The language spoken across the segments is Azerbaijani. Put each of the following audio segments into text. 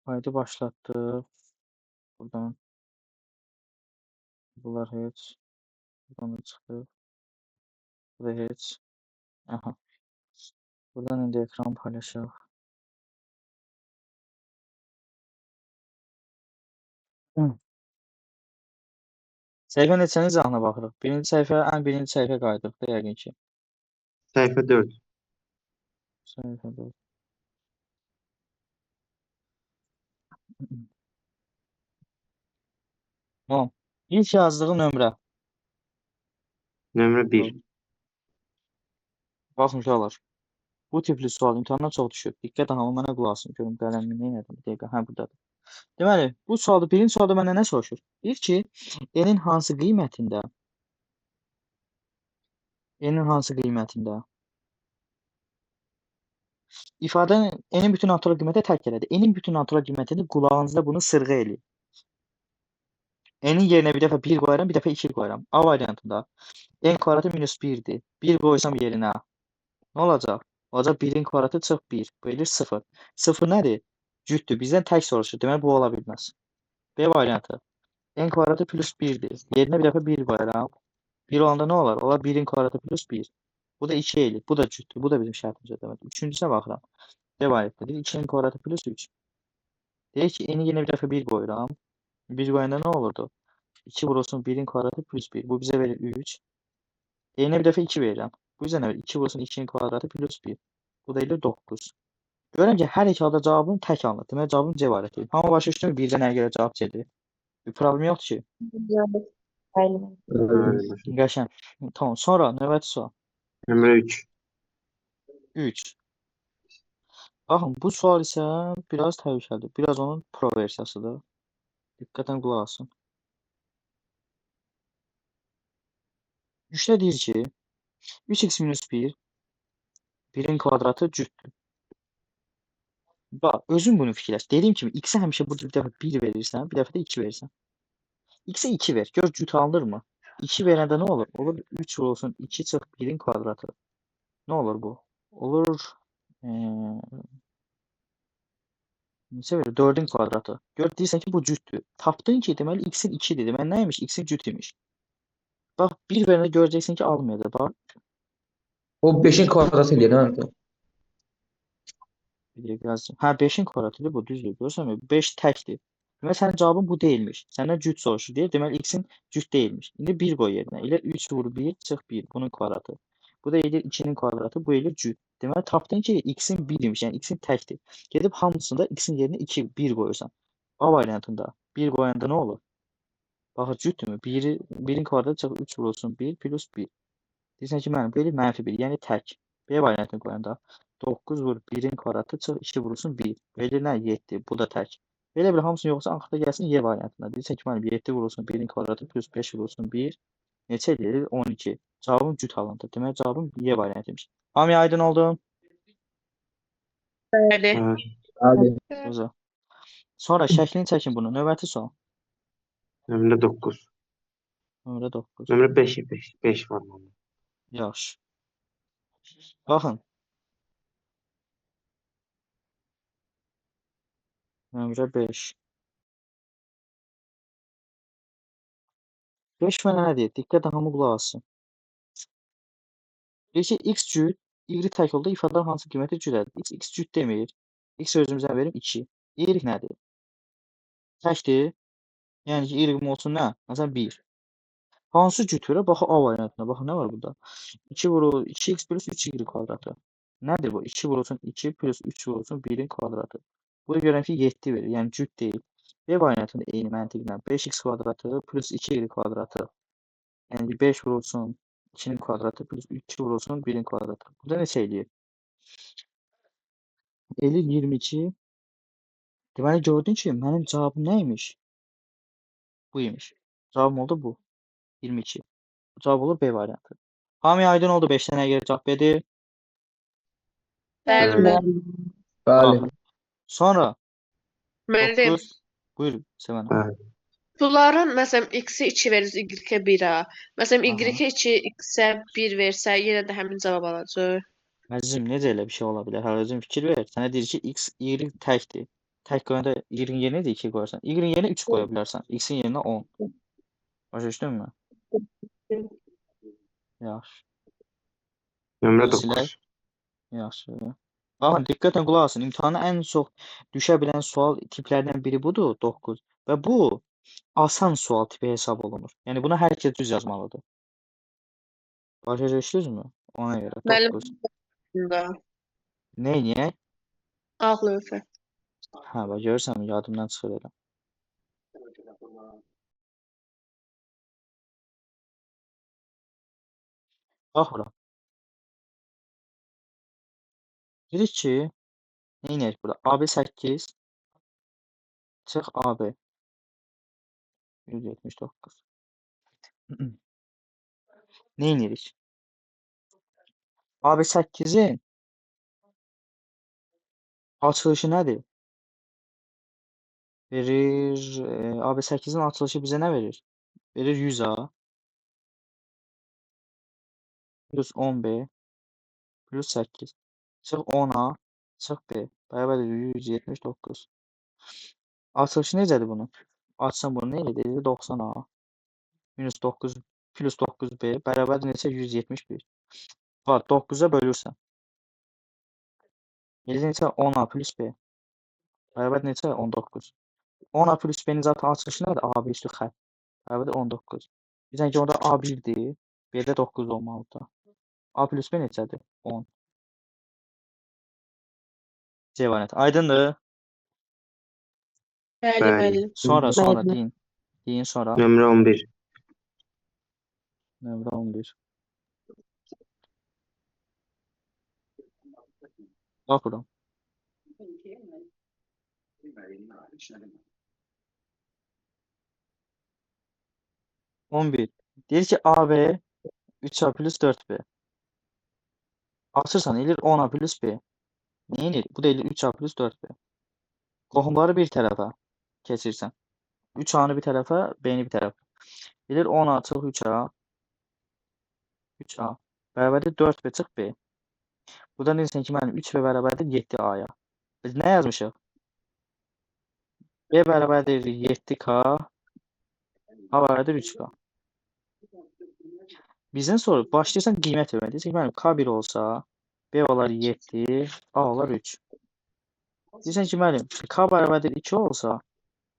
Kaydı başlattık. Buradan bunlar heç. Buradan da çıxdı. Bu da heç. Aha. Buradan indi ekran paylaşaq. Səhifə neçənin izahına baxırıq? Birinci səhifə, birinci səhifə qaydıq da yəqin ki. Səhifə 4. Səhifədə. Tamam. İlk yazdığı nömrə. Nömrə 1. Baxın uşaqlar. Bu tipli sual imtahandan çox düşür. Diqqət hamı mənə qulaq asın. Görüm qələmimi nə edim? Bir dəqiqə. Hə, burdadır. Deməli, birinci sualda məndən nə soruşur? Deyir ki, n-in hansı qiymətində ifadənin n-in bütün natural qiyməti tək elədir. N-in bütün natural qiymətini qulağınızda bunu sırğa eləyin. N-in yerinə bir dəfə 1 qoyaram, bir dəfə 2 qoyaram. A variantında n kvadratı minus 1-dir. 1 qoysam yerinə nə olacaq? Olacaq 1-in kvadratı çıx 1. Bölür 0. 0 nədir? Cütdür. Bizdən tək soruşur. Deməli, bu ola bilməz. B variantı. N kvadratı plus 1-dir. Yerinə bir dəfə 1 qoyaram. 1 olanda nə olar? Olar 1-in kvadratı plus 1. Bu da 2 eləyir. Bu da cütdür. Bu da bizim şərtimizə demək. Üçüncüsünə baxıram. B variantı. 2-nin kvadratı plus 3. Deyək ki, n-i yenə bir dəfə 1 qoyuram. 1 qoyanda nə olurdu? 2 vurulsun 1-in kvadratı plus 1. Bu bizə verir 3. N-ə bir dəfə 2 verirəm. Bu bizə nə verir? 2 vurulsun 2-nin kvadratı plus 1. Bu da elə 9. Görürəm ki, hər iki halda cavabım tək alınır. Demək, cavabım C variantı. Amma başa düşdün mü? Birdə nəyə görə cavab C-dir? Bir problem yoxdur ki. Qəşəng. Tamam. Sonra növbəti sual. Nömrə 3. 3. Baxın, bu sual isə biraz təhlükəlidir. Biraz onun pro versiyasıdır. Diqqətən qulaq asın. 3-də deyir ki, 3x minus 1 1-in kvadratı cütdür. Bax, özün bunu fikirləş. Dediyim kimi, x-ə həmişə burada bir dəfə 1 verirsən, bir dəfə də 2 verirsən. X-ə 2 ver. Gör cüt alınırmı? 2 verəndə nə olur? Olur 3 olsun 2 çıx 1-in kvadratı. Nə olur bu? Olur neçə verir? 4-ün kvadratı. Gör, deyirsən ki, bu cütdür. Tapdın ki, deməli x-in 2-dir. Deməli nəymiş? X-in cüt imiş. Bax, 1 verəndə görəcəksən ki, almayacaq. Bax, O 5'in kvadratı eləyir, hə? bir dəqiqə yazdım. Hə, 5-in kvadratıdır bu, düzdür. Görürsən mi? 5 təkdir. Deməli, sənin cavabın bu deyilmiş. Səndən cüt soruşur deyir. Deməli, x-in cüt deyilmiş. İndi 1 qoy yerinə. Elə 3 vur 1, çıx 1. Bunun kvadratı. Bu da elir 2-nin kvadratı. Bu elir cüt. Deməli, tapdın ki, x-in 1 imiş. Yəni, x-in təkdir. Gedib hamısında x-in yerinə 2, 1 qoyursan. A variantında 1 qoyanda nə olur? Baxın, cütdürmü? 1-in kvadratı çıx 3 vurulsun 1 plus 1. Deyirsən ki, mənim belə mənfi 1, yəni tək. B variantını qoyanda 9 vur 1-in kvadratı çıx 2 vurulsun 1. Belə nə? 7. Bu da tək. Belə bir hamısını yoxsa axırda gəlsin Y variantına. Deyirsən ki, mənim 7 vurulsun 1-in kvadratı plus 5 vurulsun 1. Neçə edir? 12. Cavabım cüt alındı. Demək, cavabım Y variantıymış. Hamıya aydın oldu? Bəli. Abi. Güzel. Sonra şəklini çəkin bunu. Növbəti sual. Nömrə 9. Nömrə 9. Nömrə 5. 5 var məndə. Yaxşı. Baxın. Nömrə 5. 5 mənə nə deyir? Diqqətlə hamı qulaq assın. Deyir ki, x cüt, y tək oldu, ifadə hansı qiyməti cüdədir? X cüt demir. X özümüzə verim 2. Y nədir? Təkdir. Yəni ki, y olsun nə? Məsələn 1. Hansı cüt verə? Baxın A variantına. Baxın nə var burada? 2 vurur 2x plus 3y kvadratı. Nədir bu? 2 vurulsun 2 plus 3 vurulsun 1-in kvadratı. Burada görürəm ki, 7 verir. Yəni cüt deyil. B variantında eyni məntiqlə 5x kvadratı plus 2y kvadratı. Yəni 5 vurulsun 2-nin kvadratı plus 2 vurulsun 1-in kvadratı. Burada neçə eləyir? Eləyir 22. Deməli, gördün ki, mənim cavabım nə imiş? Bu imiş. Cavabım oldu bu. 22. Bu cavab olur B variantı. Hamıya aydın oldu 5 dənə əgər cavab verir. Bəli, bəli. Bəli. Baxın. Sonra Müəllim, 9. Buyur Sevən. Bəli. bunların məsələn x-i 2 verir, y-ə 1-ə. Məsələn, Aha. y-ə 2, x-ə 1 versə, yenə də həmin cavab alacaq. Əzizim, necə elə bir şey ola bilər? Hələ özün fikir ver. Sənə deyir ki, x, y təkdir. Tək qoyanda y-in yerinə də 2 qoyarsan. Y-in yerinə 3 qoya bilərsən. X-in yerinə 10. Başa düşdünmü? Yaxşı. Nömrə Bunu silək. 9. Yaxşı. Baxın, diqqətlə qulaq asın. İmtahana ən çox düşə bilən sual tiplərindən biri budur, 9. Və bu asan sual tipi hesab olunur. Yəni buna hər kəs düz yazmalıdır. Başa düşdünüzmü? Ona görə Müəllim 9. bunda. Neyniyək? Ağ lövhə. Hə, bax görürsən, yadımdan çıxır elə. Bax bura. Dedik ki, neyniyək burada? AB 8 çıx AB 179. Neynirik? AB 8-in açılışı nədir? Verir, AB 8-in açılışı bizə nə verir? Verir 100A plus 10B plus 8 çıx 10A çıx B bərabərdir 179. Açılışı necədir bunun? Açsam bunu nə edir? 90A minus 9 plus 9B bərabərdir neçə? 171. Bax 9-a bölürsən. Edir neçə? 10A plus B bərabərdir neçə? 19. 10A plus B-nin zaten açılışı nədir? AB üstü xətt bərabərdir 19. Bizən ki orada A1-dir. B-də 9 olmalıdır. A plus B neçədir? 10. C variantı. Aydındır. Bəli, Bəli. müəllim. Sonra Bəli. deyin. Deyin sonra. Nömrə 11. Nömrə 11. Baxıram. 11. Deyir ki AB 3A plus 4B. Açırsan eləyir 10A plus B. Nə eləyir? Bu da eləyir 3A plus 4B. Qohumları bir tərəfə keçirsən. 3A-nı bir tərəfə, B-ni bir tərəfə. Eləyir 10A çıx 3A. 3A. Bərabərdir 4B çıx B. Buradan deyirsən ki, mənim 3B bərabərdir 7A-ya. Biz nə yazmışıq? B bərabərdir 7K. A bərabərdir 3K. Bizdən sonra başlayırsan qiymət verməyə. Deyirsən ki, mənim K1 olsa, B olar 7, A olar 3. Deyirsən ki, mənim K bərabərdir 2 olsa,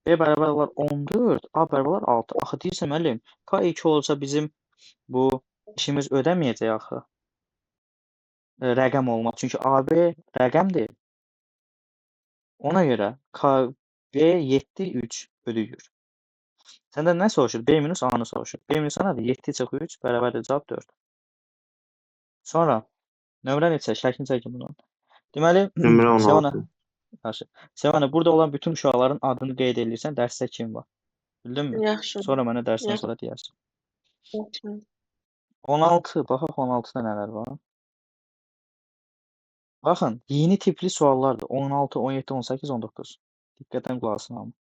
B bərabər olar 14, A bərabər olar 6. Axı deyirsən müəllim, K 2 olsa bizim bu işimiz ödəməyəcək axı. Rəqəm olmaq. Çünki AB rəqəmdir. Ona görə K, B 7, 3 ödəyir. Səndən nə soruşur? B minus A-nı soruşur. B minus A nədir? 7 çıx 3 bərabərdir cavab 4. Sonra nömrə neçə? Şəklini çəkin bunun. Deməli, Nömrə Sevana, 16. yaxşı. Sevana, burada olan bütün uşaqların adını qeyd edirsən, dərsdə kim var? Bildinmi? Yaxşı. Sonra mənə dərsdən Yaxşı. sonra deyərsən. Yaxşı. 16, baxaq 16-da nələr var. Baxın, yeni tipli suallardır. 16, 17, 18, 19. Diqqətlə qulaq asın hamı.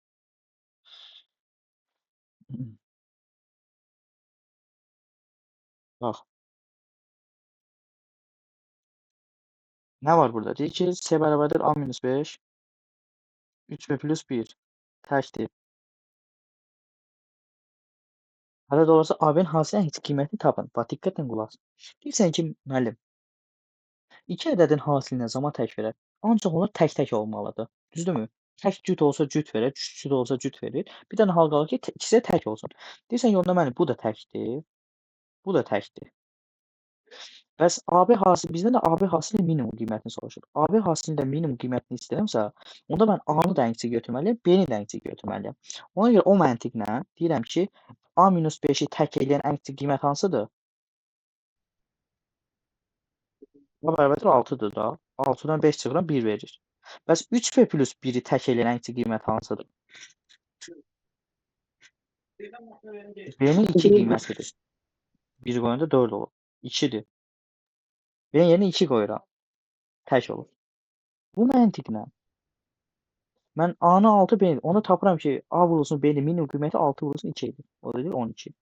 Bax. Nə var burada? Deyir ki, C bərabərdir A minus 5, 3B plus 1 təkdir. Ədəd olursa AB-nin hansı ən kiçik qiymətini tapın. Bax, diqqətlə qulaq asın. Deyirsən ki, müəllim, 2 ədədin hasilinə zaman tək verər. Ancaq onlar tək-tək olmalıdır. Düzdürmü? Tək cüt olsa cüt verir, cüt olsa cüt verir. Bir dənə hal qalır ki, ikisi də tək olsun. Deyirsən ki, onda müəllim, bu da təkdir, bu da təkdir. Bəs AB hasil, bizdən də AB hasilinin minimum qiymətini soruşur. AB hasilinin də minimum qiymətini istəyirəmsə, onda mən A-nı da ən kiçik götürməliyəm, B-ni də ən kiçik götürməliyəm. Ona görə o məntiqlə deyirəm ki, A minus 5-i tək eləyən ən kiçik qiymət hansıdır? A bərabərdir 6-dır da. 6-dan 5 çıxıram 1 verir. Bəs 3B plus 1-i tək eləyən ən kiçik qiymət hansıdır? B-nin 2 qiymətidir. 1 qoyanda 4 olur. 2-dir. B-nin yerinə 2 qoyuram. Tək olur. Bu məntiqlə mən A-nı 6 B, onu tapıram ki, A vurulsun B-nin minimum qiyməti 6 vurulsun 2 edir. O da deyir 12.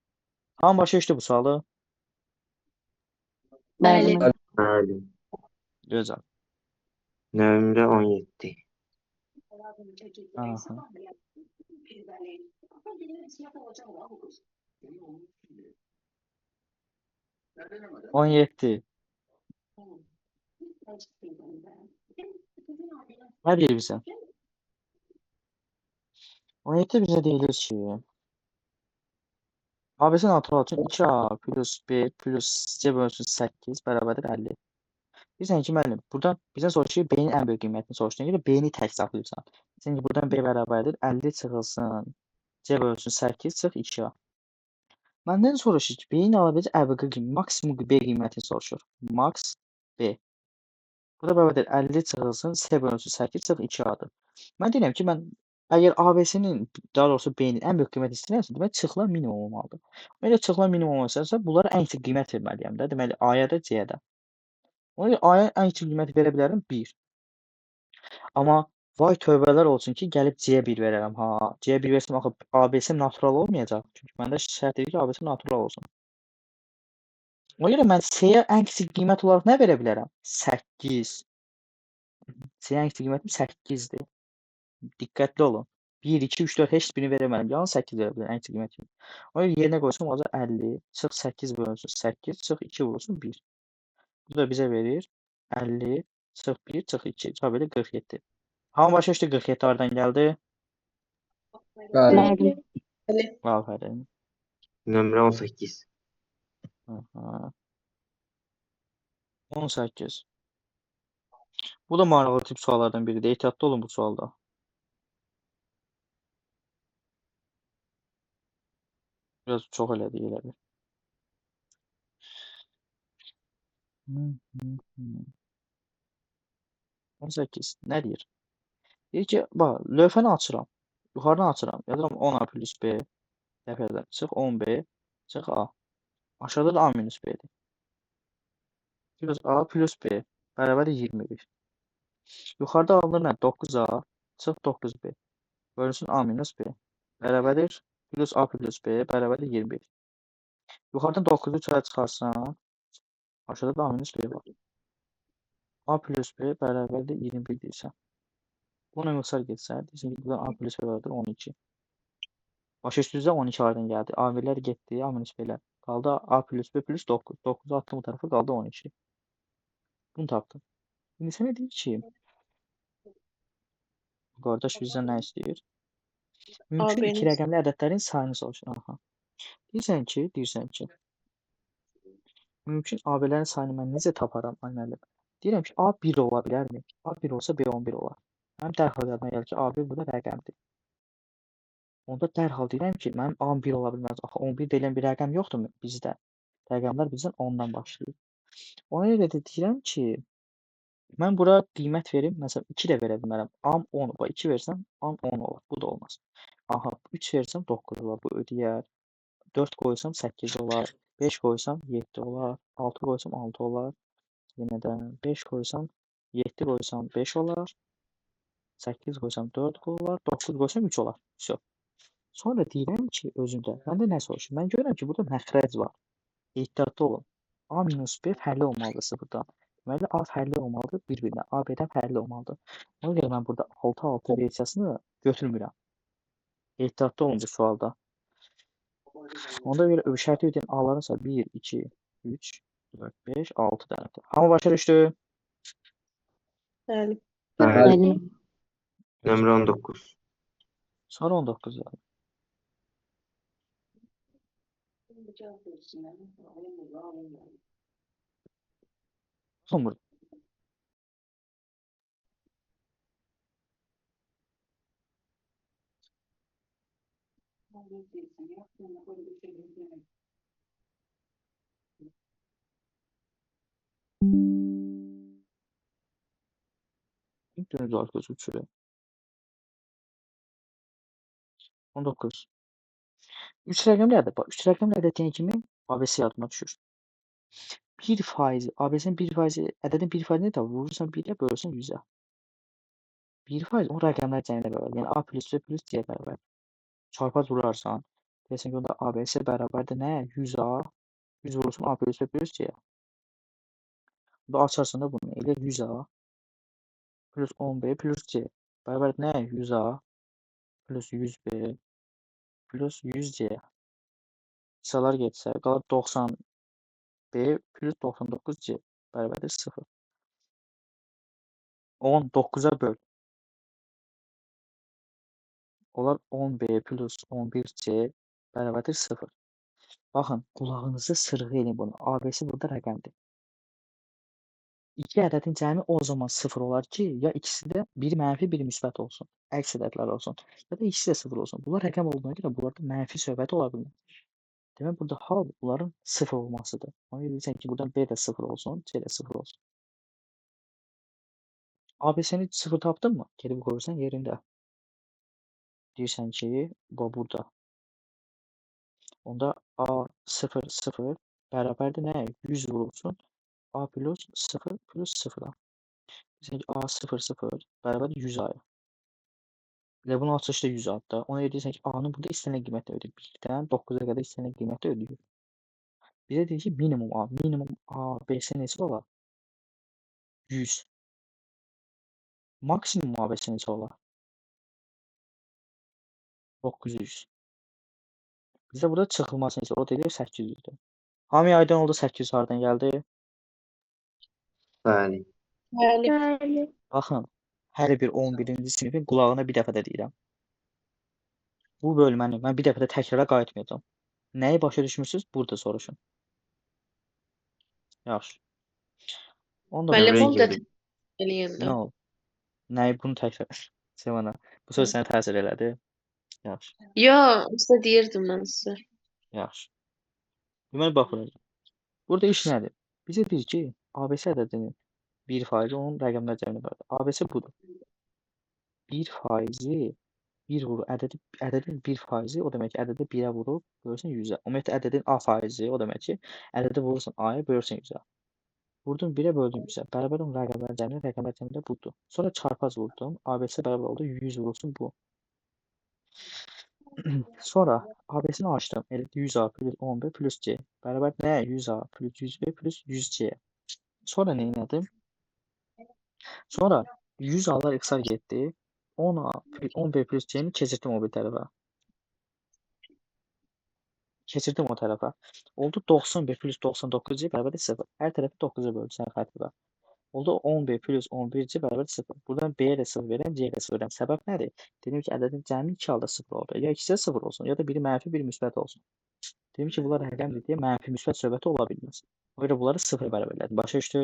Hamı başa düşdü bu sualı? Bəli. Bəli. Bəli. Gözəl. Nömrə 17. Aha. 17. Ne diyor bize? 17 bize deyilir ki ABC natural üçün 2A plus B plus C bölünsün 8 bərabərdir 50. Bilirsən ki, müəllim, buradan bizə soruşur B-nin ən böyük qiymətini soruşduğuna görə B-ni tək saxlayırsan. Bilirsən ki, buradan B bərabərdir 50 çıxılsın C bölünsün 8 çıx 2A. Məndən soruşur ki, B-nin alabiləcək əbəqə qiyməti, maksimum B qiymətini soruşur. Max B. Bu da bərabərdir 50 çıxılsın C bölünsün 8 çıx 2A-dır. Mən deyirəm ki, əgər ABC-nin, daha doğrusu B-nin ən böyük qiyməti istəyirsə, demək çıxılan minimum olmalıdır. Əgər çıxılan minimum olsaysa, bunlara ən kiçik qiymət verməliyəm də. Deməli, A-ya da C-yə də. Ona görə A-ya ən kiçik qiyməti verə bilərəm 1. Amma vay tövbələr olsun ki, gəlib C-yə 1 verərəm. Ha, C-yə 1 versəm axı ABC natural olmayacaq. Çünki məndə şərt edir ki, ABC natural olsun. Ona görə mən C-yə ən kiçik qiymət olaraq nə verə bilərəm? 8. C-yə ən kiçik qiymətim 8-dir. Diqqətli olun. 1, 2, 3, 4 heç birini verəmədim. Yalnız 8 verə bilərəm ən kiçik qiymət kimi. Ona görə yerinə qoysam olacaq 50 çıx 8 bölünsün 8 çıx 2 vurulsun 1. Bu da bizə verir 50 çıx 1 çıx 2. Cavab edir 47. Hamı başa düşdü 47 hardan gəldi? Bəli. Aferin. Nömrə 18. Aha. 18. Bu da maraqlı tip suallardan biridir. Ehtiyatlı olun bu sualda. Biraz çox elədik elə bir. 18. Nə deyir? Deyir ki, bax, lövhəni açıram. Yuxarıdan açıram. Yazıram 10A plus B dəfədən çıx 10B çıx A. Aşağıda da A minus B'dir. Plus A plus B bərabər 21. Yuxarıda alınır nə? 9A çıx 9B bölünsün A minus B bərabərdir plus A plus B bərabərdir 21. Yuxarıdan 9-u çaya çıxarsan, aşağıda da A minus B var. A plus B bərabərdir 21 deyirsən. Buna yoxsar getsən, deyirsən ki, buradan A plus B bərabərdir 12. Başa düşdünüzsə 12 hardan gəldi? A1'lər getdi, A minus B'lər. Qaldı A plus B plus 9. 9'u attım bu tarafa, qaldı 12. Bunu tapdım. İndi sənə deyir ki, qardaş bizdən nə istəyir? Mümkün A1'in iki rəqəmli ədədlərin sayını soruşur. Aha. Deyirsən ki, mümkün AB-lərin sayını mən necə taparam, ay müəllim? Deyirəm ki, A 1 ola bilərmi? A 1 olsa B 11 olar. Mənim dərhal yadıma gəlir ki, A1 burada rəqəmdir. Onda dərhal deyirəm ki, mənim A 1 ola bilməz. Axı 11 deyilən bir rəqəm yoxdur bizdə. Rəqəmlər bizdən 10-dan başlayır. Ona görə də deyirəm ki, mən bura qiymət verim. Məsələn, 2 də verə bilmərəm. A 10, bax 2 versəm A 10 olar. Bu da olmaz. Aha, 3 versəm 9 olar. Bu ödəyər. 4 qoysam 8 olar. 5 qoysam 7 olar. 6 qoysam 6 olar. Yenə də 5 qoysam 7 qoysam 5 olar. 8 qoysam 4 olar. 9 qoysam 3 olar. Всё. Sonra deyirəm ki, özümdə. Məndə nə soruşur? Mən görürəm ki, burada məxrəc var. Ehtiyatlı olun. A minus B fərqli olmalıdır sıfırdan. Deməli, A fərqli olmalıdır bir-birinə. A B-dən fərqli olmalıdır. Ona görə mən burada 6-6 versiyasını götürmürəm. Ehtiyatlı olun bu sualda. Onda görə şərti ödəyən A-ların sayı 1, 2, 3, 4, 5, 6 dənədir. Hamı başa düşdü? Bəli. Bəli. Nömrə 19. Sonra 19 yazdım. Sonra dönüz arkası 3 süre. 19. 3 rəqəmli ədəd var. 3 rəqəmli ədəd deyən kimi ABC yadıma düşür. 1%, ABC-nin 1%, ədədin 1%-ni də vurursan 1-yə bölürsən 100-ə. 1% o rəqəmlər cəminə bərabər. Yəni A plus B plus C bərabər. Çarpaz vurarsan, deyəsən ki, onda ABC bərabərdir nə? 100A, 100 vurursun A plus B plus C. Burada açarsan da bunu elə 100A plus 10B plus C bərabər nə? 100A plus 100B plus 100C. Hissələr getsə, qalır 90B plus 99C bərabərdir 0. 10 9-a böl. Olar 10B plus 11C bərabərdir 0. Baxın, qulağınızı sırğı edin bunu. ABC burada rəqəmdir. İki ədədin cəmi o zaman 0 olar ki, ya ikisi də biri mənfi, biri müsbət olsun. Əks ədədlər olsun. Ya da ikisi də 0 olsun. Bunlar rəqəm olduğuna görə bunlarda mənfi söhbəti ola bilmir. Demək, burada hal bunların 0 olmasıdır. Ona görə deyirsən ki, buradan B də 0 olsun, C də 0 olsun. ABC-ni 0 tapdın mı? Geri qoyursan yerində. Deyirsən ki, bu burada. Onda A0 0 bərabərdir nə? 100 vurulsun. A plus 0 plus 0-a. Deyirsən ki, A0 0 bərabərdir 100A. Və bunun açılışı da 100 adda. Ona görə deyirsən ki, A-nın burada istənilən qiymətini ödəyir. 1-dən 9-a qədər istənilən qiyməti ödəyir. Bizə deyir ki, minimum A. Minimum ABC neçə olar? 100. Maksimum ABC neçə olar? 900. Bizdə burada çıxılması neçə? O deyir 800-dür. Hamıya aydın oldu 800 hardan gəldi? Bəli. Bəli. Baxın, hər bir 11-ci sinifin qulağına bir dəfə də deyirəm. Bu bölməni mən bir dəfə də təkrara qayıtmayacağam. Nəyi başa düşmürsünüz? Burada soruşun. Yaxşı. Onda Müəllim Nömrəyə bunu da girdim. eləyəndə. nə oldu? Nəyi bunu təkrar Sevana. Bu söz sənə təsir elədi. Yaxşı. Yo, sizə deyirdim mən sizə. Yaxşı. Deməli baxın. Burada iş nədir? Bizə deyir ki, ABC ədədinin 1% onun rəqəmlər cəmini var. ABC budur. 1% 1 vurur ədədin 1%, o demək ki, ədədə 1-ə vurub bölürsən 100-ə. Ümumiyyətlə ədədin A faizi, o demək ki, ədədə vurursan A-ya bölürsən 100-ə. Vurdum 1-ə böldüm 100-ə. Bərabər onun rəqəmlər cəmi də budur. Sonra çarpaz vurdum. ABC bərabər oldu 100 vurulsun bu. Sonra ABC-ni açdım. Elə 100A plus 10B plus C. Bərabər nə? 100A plus 100B plus 100C. Sonra nə etdim? Sonra 100A'lar iksar getdi. 10B plus C-ni keçirdim o bir tərəfə. Keçirdim o tərəfə. Oldu 90B plus 99C bərabərdir 0. Hər tərəfi 9-a bölürsən fərqi var. Oldu 10B plus 11C bərabərdir 0. Buradan B-yə də 0 verirəm, C-yə də 0 verirəm. Səbəb nədir? Dedim ki, ədədin cəmi 2 halda 0 oldu. Ya ikisi də 0 olsun, ya da biri mənfi, biri müsbət olsun. Dedim ki, bunlar rəqəmdir deyə mənfi, müsbət söhbəti ola bilməz. O görə bunları 0 bərabərlədim. Başa düşdü?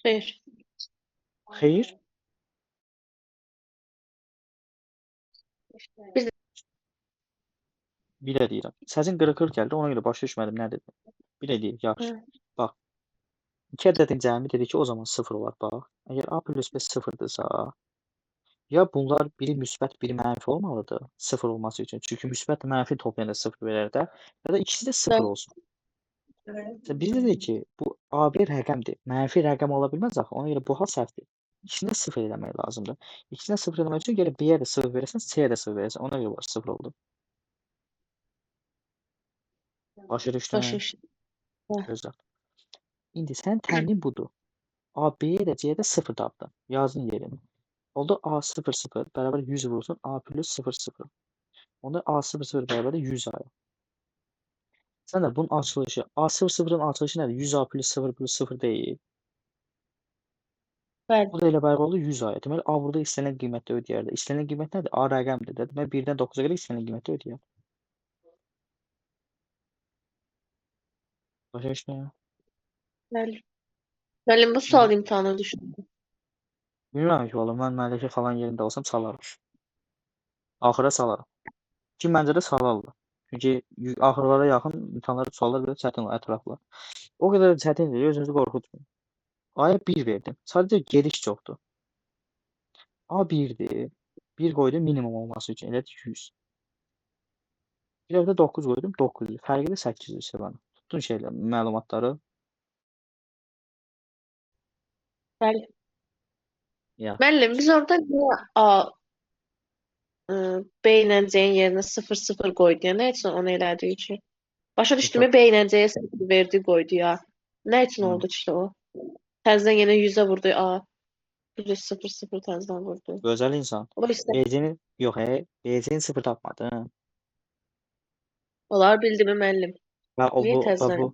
Xeyr. Xeyr. Biz Bir də deyirəm. Səsin qırıq-qırıq gəldi, ona görə başa düşmədim nə dedim. Bir də deyir, yaxşı. Bax. İki ədədin cəmi dedi ki, o zaman 0 olar, bax. Əgər A plus B 0-dırsa, ya bunlar biri müsbət, biri mənfi olmalıdır 0 olması üçün. Çünki müsbət mənfi toplayanda 0 verər də. Ya da ikisi də 0 olsun. Bizdə deyir ki, bu A1 rəqəmdir. Mənfi rəqəm ola bilməz axı. Ona görə bu hal səhvdir. İkisini də 0 eləmək lazımdır. İkisini də 0 eləmək üçün gərək B-yə də 0 verəsən, C-yə də 0 verəsən. Ona görə var 0 oldu. Başa düşdün? başa düşdüm. Gözəl. İndi sənin təmrin budur. A, B-yə də C-yə də 0 tapdın. Yazın yerini. Oldu A0 0 bərabər 100 vurulsun A plus 0 0. Onda A0 0 bərabər 100 A. Sən də bunun açılışı, A0 0-ın açılışı nədir? 100 A plus 0 plus 0 deyil. Bəli. Bu da elə bərabər oldu 100 A-ya. Deməli, A burada istənilən qiymətdə ödəyərdi. İstənilən qiymət nədir? A rəqəmdir də. Deməli, 1-dən 9-a qədər istənilən qiymətdə ödəyər. Başa düşdün? Bəli. Müəllim, bu sual imtahanı düşündüm. Bilmirəm ki, oğlum, mən Məlikə falan yerində olsam salarım. Axıra salaram. Ki, məncə də salarlar. Çünki axırlara yaxın imtahanlar, suallar belə çətin olur, ətraflı. O qədər çətindir, özünüzü qorxutmayın. A-ya 1 verdim. Sadəcə gediş çoxdur. A 1-dir. 1 qoydum minimum olması üçün. Elə 100. Bir də 9 qoydum 900. Fərqi də 800 Sevana. Tutdun şeylə, məlumatları. Bəli. Ya. Müəllim, biz orada niyə A B ilə C-nin yerinə 0 0 qoydu ya? Nə üçün onu elədik ki? Başa düşdüm, B ilə C-yə 0 verdi, qoydu ya. Nə üçün oldu ki o? Təzədən yenə 100-ə vurdu A. Plus 0 təzədən vurdu. Gözəl insan. O isə BC-ni yox, BC-ni 0 tapmadın. olar bildi mi müəllim? Və o Niyə bu və təzədən? bu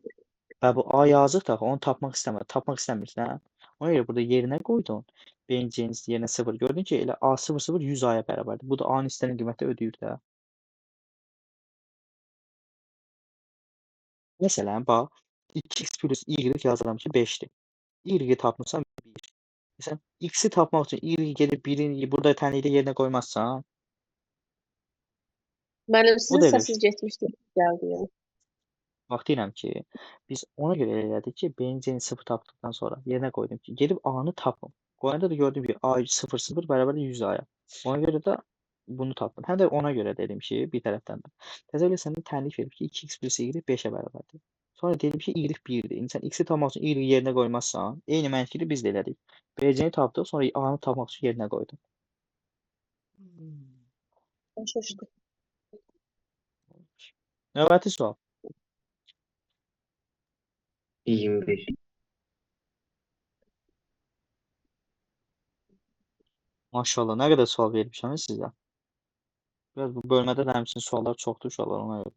və bu A yazıq da onu tapmaq istəmir. Tapmaq istəmirsən. Ona görə burada yerinə qoydun. BC-nin yerinə 0 gördün ki, elə A00 100 A-ya bərabərdir. Bu da A-nın istənilən qiyməti ödəyir də. Məsələn, bax 2x plus y yazıram ki 5-dir. Y-i tapmısan 1. Məsələn, x-i tapmaq üçün y gedib 1-in burada tənlikdə yerinə qoymazsan. Müəllim, O sizin da elə səsiz getmişdi. Gəldi ya. Bax deyirəm ki, biz ona görə elədik ki, BC-ni 0 tapdıqdan sonra yerinə qoydum ki, gedib A-nı tapım. Qoyanda da gördüm ki, A00 bərabərdir 100 A-ya. Ona görə də bunu tapdım. Həm də ona görə dedim ki, bir tərəfdən də. Təzə elə səndə tənlik verib ki, 2x plus y 5-ə bərabərdir. Sonra dedim ki, y 1-dir. İndi sən x-i tapmaq üçün y yerinə qoymazsan, eyni məntiqi biz də elədik. BC-ni tapdıq, sonra A-nı tapmaq üçün yerinə qoydum. Başa düşdüm. Növbəti sual. 21. Maşallah, nə qədər sual vermişəm sizə. Biraz bu bölmədə də həmçinin suallar çoxdur uşaqlar ona görə.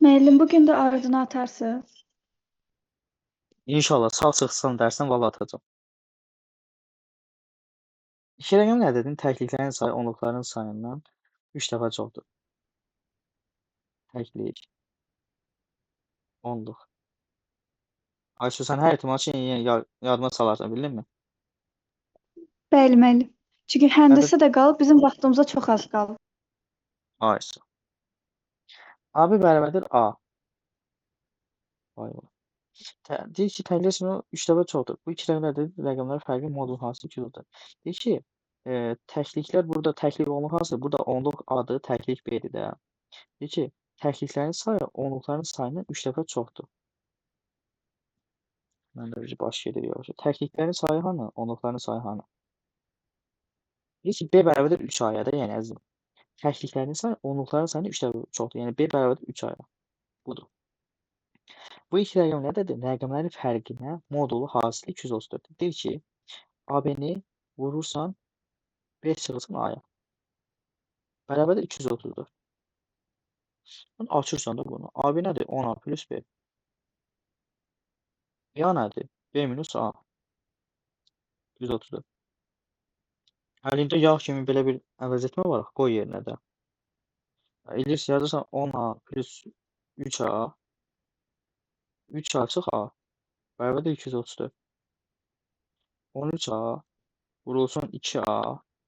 Müəllim, bugün də ardına atarsınız. İnşallah sağ çıxsan dərsən valla atacağam. İki rəqəm nə dedin? Təkliklərin sayı onluqların sayından 3 dəfə çoxdur. Təklik. Onluq. Ayşə, sən hər ehtimal üçün yadıma salarsan, bildinmi? Bəli, müəllim. Çünki həndəsə də qalıb, bizim vaxtımıza çox az qalıb. Ayşə. AB bərabərdir A. Vay vay. Deyir ki, təkliklər sayı 3 dəfə çoxdur. Bu iki rəqəmlər fərqli modul hansı ikidir? Deyir ki, təkliklər burada təklik onluq hansı? Burada onluq A-dır, təklik B-dir də. Deyir ki, təkliklərin sayı onluqların sayından 3 dəfə çoxdur. Məndə bir baş gedir yoxsa. Təkliklərin sayı hanı? Onluqların sayı hanı? Deyir ki, B bərabərdir 3 A-ya da, yəni əzizim. Təkliklərin sayı onluqların sayından 3 dəfə çoxdur. Yəni B bərabərdir 3 A-ya. Budur. Bu iki rəqəm nədədir? Rəqəmlərin fərqinə modulu hasil 234. Deyir ki, AB-ni vurursan 5 çıxılsın A-ya. Bərabərdir 234. Açırsan da bunu. AB nədir? 10A plus B. Ya nədir? B minus A. 134. Əlində yağ kimi belə bir əvəz etmə var. Qoy yerinə də. İlis yazırsan 10A plus 3A. 3A çıx A. Bərabərdir 234. 13A vurulsun 2A.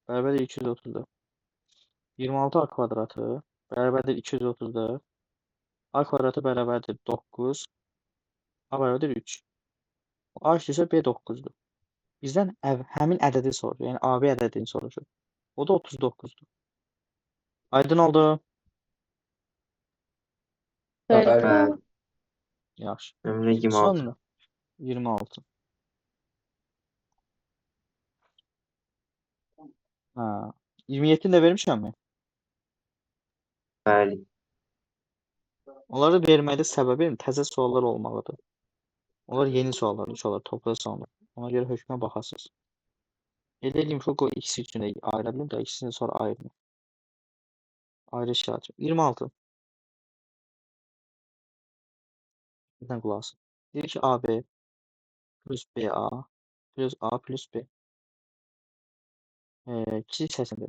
Bərabərdir 234. 26 A kvadratı bərabərdir 234. A kvadratı bərabərdir 9. A bərabərdir 3. A isə B 9-dur. Bizdən həmin ədədi soruşur. Yəni AB ədədini soruşur. O da 39-dur. Aydın oldu. Bəli. Bəli. Yaxşı. Nömrə 26. Sonra 26. Hə. 27-ni də vermişəmmi? Bəli. Onları verməkdə səbəbim təzə suallar olmağıdır. Onlar yeni suallardır, uşaqlar toplasanlar. Ona görə hökmə baxasınız. Elə eləyim ki, o ikisi üçün də ayıra bilim də, ikisini sonra ayırmayım. Ayrı şikayət. 26. Birdən qulaq asın. Deyir ki, AB plus BA plus A plus B. Kiçik səsində.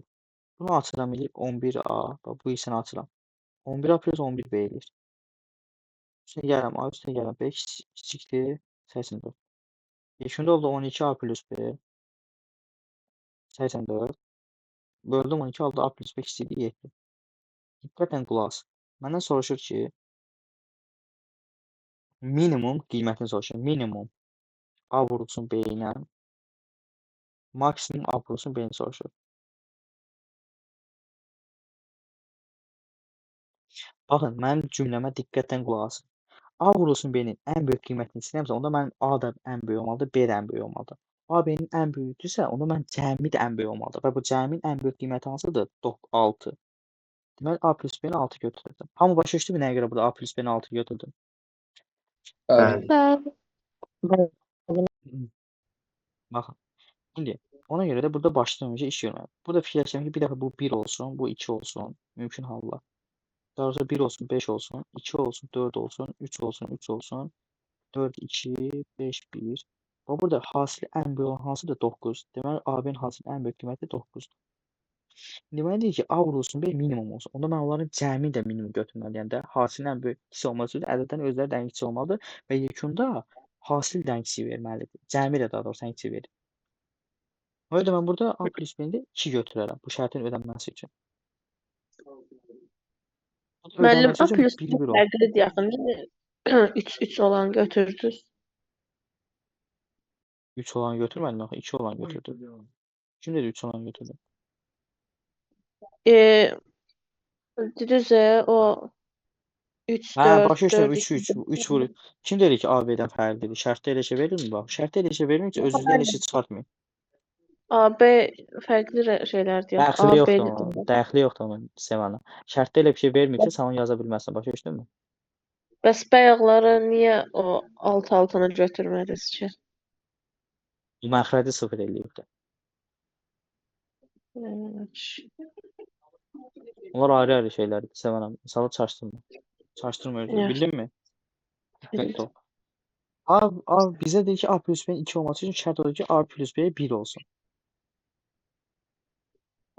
Bunu açıram eləyib 11A. Bax, bu hissəni açıram. 11A plus 11B eləyir. Üstünə gəlirəm A, üstünə gəlirəm B kiçikdir. Səsində. Yeşimdə oldu 12A plus B. 84. Böldüm 12 oldu A plus B kiçikdir 7. Diqqətlə qulaq as. Məndən soruşur ki, minimum qiymətini soruşur. Minimum A vurulsun B ilə maksimum A vurulsun B-ni soruşur. Baxın, mənim cümləmə diqqətlə qulaq asın. A vurulsun B-nin ən böyük qiymətini istəyirəmsə, onda mənim A da ən böyük olmalıdır, B də ən böyük olmalıdır. A B-nin ən böyükdürsə, onda mən cəmi də ən böyük olmalıdır. Və bu cəmin ən böyük qiyməti hansıdır? 6. Deməli A plus B-ni 6 götürürdüm. Hamı başa düşdü mü nəyə görə burada A plus B-ni 6 götürdüm? Bəli. Bəli. Baxın. İndi ona görə də burada başdan öncə iş görməliyəm. Burada fikirləşirəm ki, bir dəfə bu 1 olsun, bu 2 olsun, mümkün halda. Daha sonra 1 olsun, 5 olsun, 2 olsun, 4 olsun, 3 olsun, 3 olsun, 4, 2, 5, 1. Və burada hasili ən böyük olan hansıdır? 9. Deməli, AB-nin hasili ən böyük qiyməti 9-dur. Deməlidir ki, A vurulsun B minimum olsun. Onda mən onların cəmi də minimum götürməliyəm də. Hasilin ən böyük ikisi olması üçün ədədlərin özləri dəqiqçi olmalıdır və yekunda hasil dəqiqçi verməlidir. Cəmi də daha doğrusu dəqiqçi verir. O yüzden mən burada A plus B-də 2 götürərəm bu şərtin ödənməsi üçün. Müəllim, Ödənməsi A üçün plus 1-1 ol. fərqlidir yaxın. 3 olan götürdünüz. 3 olan götürmədim axı, 2 olan götürdüm. Kim dedi 3 olan götürdüm? Dediniz o 3, Hə, 4, başa düşdüm 4, 3 2, 3 vurur. Kim dedi ki AB-dən fərqlidir? Şərtdə elə şey verilmir bax. Şərtdə elə şey verilmir ki, öz-özünə elə şey çıxartmayın. AB fərqli şeylərdir yaxı. Dəxli yoxdur AB onun. dedim. Dəxli yoxdur onun Sevana. Şərtdə elə bir şey vermir ki, sən onu yaza bilməzsən. Başa düşdünmü? Bəs bayaqları niyə o alt-altını götürmədiniz ki? Bu məxrəci sıfır eləyibdi. Onlar ayrı-ayrı şeylərdir Sevana. Misalı çaşdırma. Çaşdırma özünü. Yaxşı. Bildinmi? Diqqətli ol. A bizə deyir ki, A plus B-nin 2 olması üçün şərt odur ki, A plus B 1 olsun.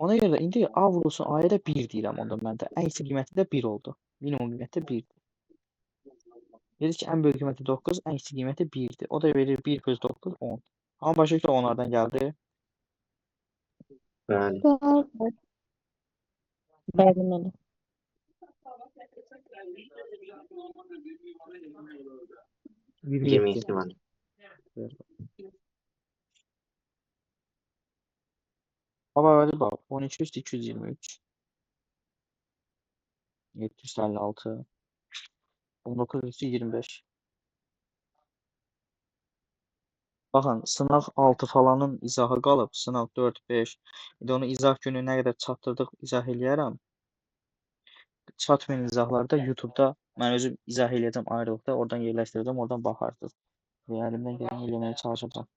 Ona görə də indi A vurulsun A-ya da 1 deyirəm onda mən də. Ən kiçik qiyməti də 1 oldu. Minimum qiyməti də 1-dir. Dedik ki, ən böyük qiyməti 9, ən kiçik qiyməti 1-dir. O da verir 1 plus 9, 10. Amma başa düşdü onlardan gəldi. Bəli. Bəli, müəllim. Yirmi 22 yeddi. müəllim. Baba hadi bak. 12 üstü 223. 756. 19 üstü 25. Baxın, sınaq 6 falanın izahı qalıb. Sınaq 4, 5. İndi onu izah günü nə qədər çatdırdıq izah eləyərəm. Çatmayan izahlarda YouTube'da mən özüm izah eləyəcəm ayrılıqda. Oradan yerləşdirəcəm, oradan baxarsınız. Və əlimdən gələni eləməyə çalışacağam.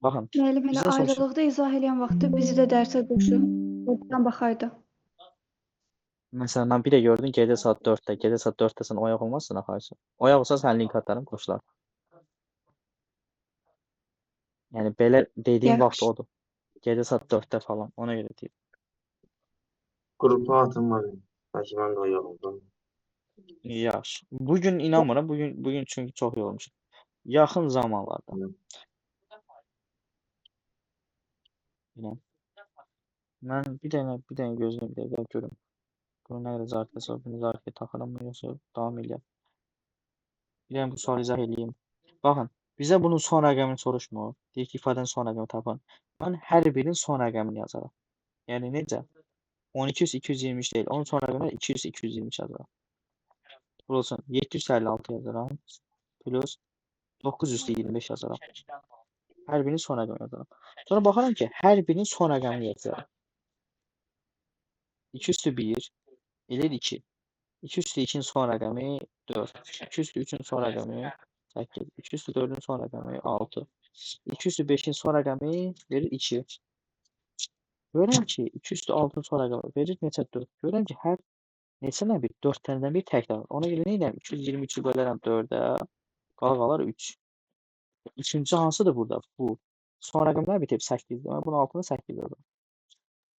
Baxın, Müəllim elə bizə sorusu. ayrılıqda izah edən vaxtı bizi də dərsə qoşun. Oradan baxaydı. Məsələn, mən bir də gördüm gecə saat 4-də. Gecə saat 4-də sən oyaq olmazsın axı. Oyaq olsa sən link atarım, qoşular. Yəni belə dediyim vaxt Yaxşı. odur. Gecə saat 4-də falan. Ona görə deyim. Qrupa atın müəllim. Bəlkə mən də oyaq oldum. Yaxşı. Bugün inanmıram. Bugün çünki çox yorulmuşam. Yaxın zamanlarda. İnan. Mən bir dənə gözünü bir dəqiqə görüm. Bunu nə qədər zarfə sonra bunu zarfə taxıram mı yoxsa davam eləyəm. Bir dənə bu sualı izah eləyim. Baxın, bizə bunun son rəqəmini soruşmur. Deyir ki, ifadənin son rəqəmini tapın. Mən hər birinin son rəqəmini yazaram. Yəni necə? 12 üstü 223 deyil. Onun son rəqəmi 2 üstü 223 yazaram. Burası 756 yazaram. Plus 9 üstü 25 yazaram. Hər birinin son rəqəmini yazaram. Sonra baxaram ki, hər birinin son rəqəmini yazaram. 2 üstü 1 eləyir 2. 2 üstü 2'nin son rəqəmi 4. 2 üstü 3'ün son rəqəmi 8. 2 üstü 4'ün son rəqəmi 6. 2 üstü 5'in son rəqəmi verir 2. Görürəm ki, 2 üstü 6'ın son rəqəmi verir neçə 4. Görürəm ki, hər neçədən bir 4 dənədən bir təkrar. Ona görə nə edirəm? 223'ü bölərəm 4'ə. Qalar 3. Üçüncü hansıdır burada? Bu. Son rəqəmlər bitib 8'dir. Mən bunun altına 8 yazıram.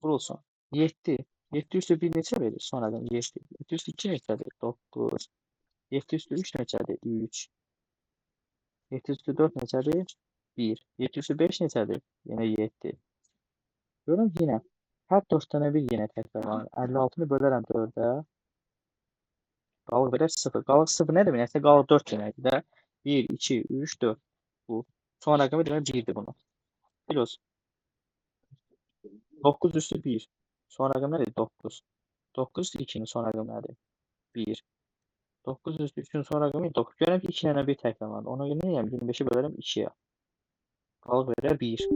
Vurulsun. 7. 7 üstü 1 neçə verir? Son rəqəm 7. 7 üstü 2 neçədir? 9. 7 üstü 3 neçədir? 3. 7 üstü 4 neçədir? 1. 7 üstü 5 neçədir? Yenə 7. Görün yenə. Hər 4 dənə bir yenə təkrarlanır. 56'nı bölərəm 4'ə. Qalıq verər 0. Qalıq 0 nə deməksə qalıq 4 deməkdir də. 1, 2, 3, 4. Bu. Son rəqəmi demək 1'dir bunun. Plus. 9 üstü 1. Son rəqəm nədir? 9. 9 üstü 2'nin son rəqəmi nədir? 1. 9 üstü 3'ün son rəqəmi 9. Görürəm ki 2 dənə bir təkrarlanır. Ona görə nə edəyəm? 25'i bölərəm 2'yə. Qalıq verər 1.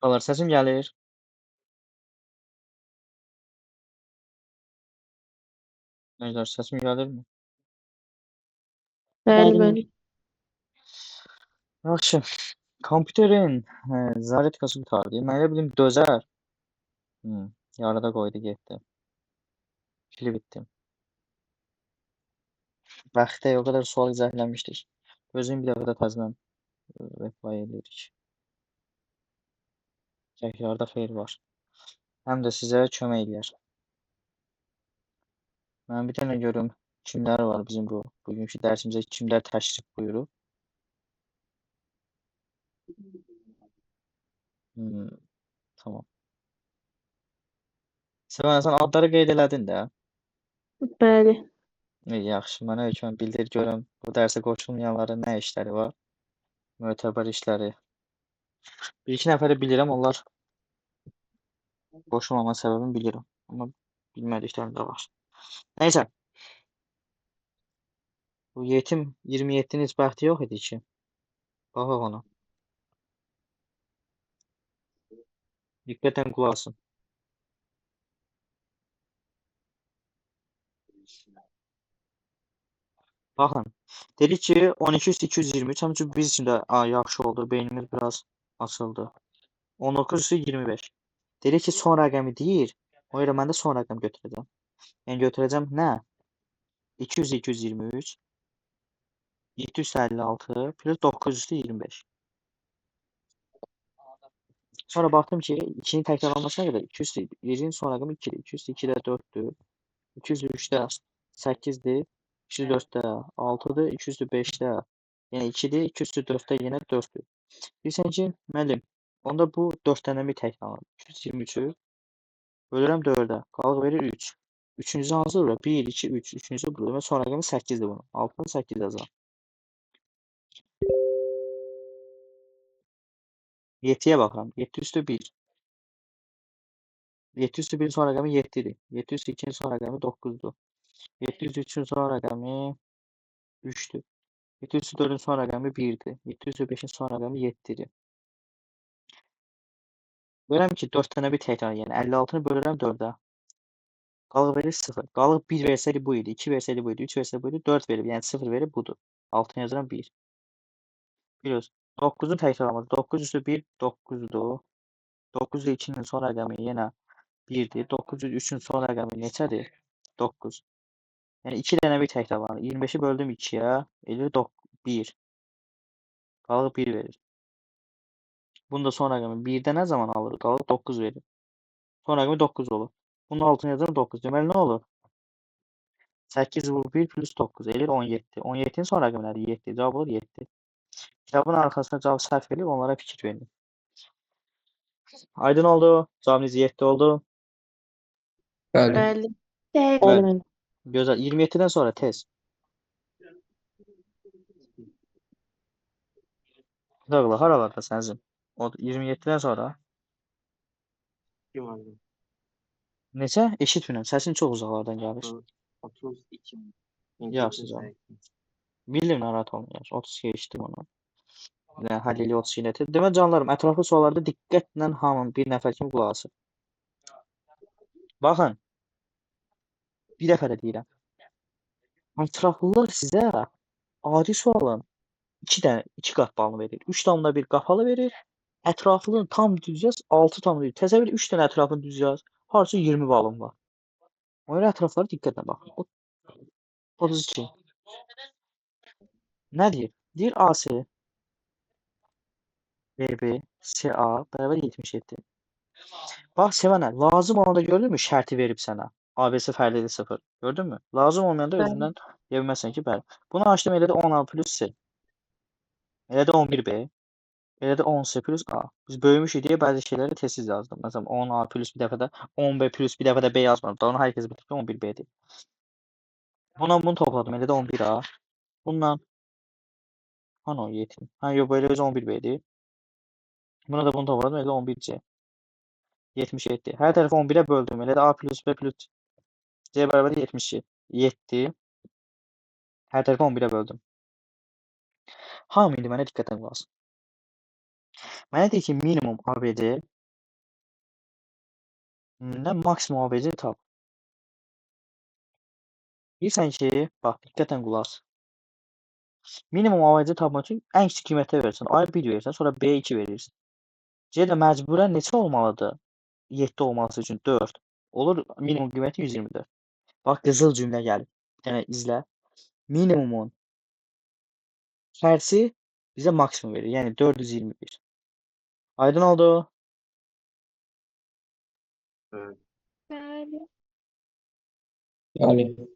Alır səsim gəlir. Neydər səsim gəlirmi? Bəli, bəli. Yaxşı. Kompüterin zaryadkası qurtardı. Mən elə bildim dözər. Yarıda qoydu getdi. Pili bitdi. Bəxtə o qədər sual izahləmişdik. Özüm bir dəfə də təzədən reply edirik. Təkrarda xeyir var. Həm də sizə kömək eləyər. Mən bir dənə görüm kimlər var bizim bu bugünkü dərsimizə kimlər təşrif buyurub. Tamam. Sevən sən adları qeyd elədin də. Bəli. Yaxşı, mənə hökmən bildir görüm bu dərsə qoşulmayanların nə işləri var? Mötəbər işləri. Bir-iki nəfəri bilirəm, onlar qoşulmama səbəbini bilirəm. Amma bilmədiklərim də var. Nəysə. Bu yetim 27-nin heç bəxti yox idi ki. Baxaq ona. Diqqətən qulaq asın. Baxın. Dedik ki 12 üstü 223. Həmçinin biz üçün də yaxşı oldu. Beynimiz biraz açıldı. 19 üstü 25. Dedik ki son rəqəmi deyir. O görə mən də son rəqəm götürəcəm. Yəni götürəcəm nə? 200 223 756 plus 9 üstü 25. Sonra baxdım ki 2-nin təkrarlanmasına qədər 200 1-in son rəqəmi 2-dir. 200 2-də 4-dür. 203-də 8-dir. 204-də 6-dır. 205-də yəni 2-dir. 204-də yenə 4-dür. Deyirsən ki, müəllim, onda bu 4 dənə bir təkrarlanır. 223-ü bölürəm 4-ə. Qalıq verir 3. Üçüncüsü hansı olur? 1, 2, 3. Üçüncüsü budur. Və son rəqəmi 8-dir bunun. Altına 8 yazıram. 7-yə baxıram. 7 üstü 1. 7 üstü 1-in son rəqəmi 7-dir. 7 üstü 2-nin son rəqəmi 9-dur. 7 üstü 3-ün son rəqəmi 3-dür. 7 üstü 4-ün son rəqəmi 1-dir. 7 üstü 5-in son rəqəmi 7-dir. Görürəm ki 4 dənə bir təkrar, yəni 56-nı bölürəm 4-ə. Qalıq verir 0. Qalıq 1 versəydi bu idi, 2 versəydi bu idi, 3 versəydi bu idi, 4 verib, yəni 0 verib budur. Altına yazıram 1. Plus 9-un təkrarlaması. 9 üstü 1 9-dur. 9 ilə 2-nin son rəqəmi yenə 1-dir. 9 ilə 3-ün son rəqəmi neçədir? 9. Yəni 2 dənə bir təkrarlanır. 25-i böldüm 2-yə, eləyir 1. Qalıq 1 verir. Bunun da son rəqəmi 1-də nə zaman alır? Qalıq 9 verir. Son rəqəmi 9 olur. Bunun altına yazıram 9. Deməli nə olur? 8 vur 1 plus 9 eləyir 17. 17-nin son rəqəmi nədir? 7. Cavab olur 7. Kitabın arxasına cavab səhv edib onlara fikir verin. Aydın oldu. Cavabınız 7 oldu. Bəli. Bəli. Deyil. Bəli, müəllim. Gözəl. 27-dən sonra tez. Dağla haralarda sənsin? 27-dən sonra Kim aldı? neçə? Eşitmirəm. Səsin çox uzaqlardan gəlir. 32. Yaxşı canım. Bildim narahat olmayın. 32 eşitdim onu. Yəni həll eli 32 nədir? Deməli canlarım, ətraflı suallarda diqqətlə hamının bir nəfər kimi qulaq asın. Baxın. Bir dəfə də deyirəm. Ətraflılar sizə adi sualın 2 qat balını verir. 3,1 qapalı verir. Ətraflını tam düz yaz, 6,1. Təsəvvür 3 dənə ətrafını düz yaz. Harca 20 balın var. O görə ətraflara diqqətlə baxın. 32. Nə deyir? Deyir AC BB CA bərabər 77. Bax sevənə, lazım olanda gördünmü şərti verib sənə. ABC fərqlidir 0. Gördünmü? Lazım olmayanda Bəli. özündən deyə bilməzsən ki, bəli. Bunu açdım elə də 10A plus C. Elə də 11B. Elə də 10C plus A. Biz böyümüşük deyə bəzi şeyləri tezsiz yazdım. Məsələn 10A plus bir dəfə də 10B plus bir dəfə də B yazmadım. Daha onu hər kəs bilir ki 11B'dir. Bununla bunu topladım. Elə də 11A. Bununla hani o yetim. Ha yox belə öz 11B'dir. Buna da bunu topladım. Elə də 11C. 77. Hər tərəfi 11-ə böldüm. Elə də A plus B plus C bərabər 72. 7. Hər tərəfi 11-ə böldüm. Hamı indi mənə diqqətlə qulaq asın. Mənə deyir ki, minimum ABC nə maksimum ABC tap. Bilirsən ki, bax, diqqətlə qulaq as. Minimum ABC tapmaq üçün ən kiçik qiymətə verirsən. A-ya 1 verirsən, sonra B-yə 2 verirsən. C də məcburən neçə olmalıdır? 7 olması üçün 4. Olur minimum qiyməti 124. Bax, qızıl cümlə gəlib. Yəni izlə. Minimumun tərsi bizə maksimum verir. Yəni 421. Aydın oldu? Bəli. Bəli. Bəli.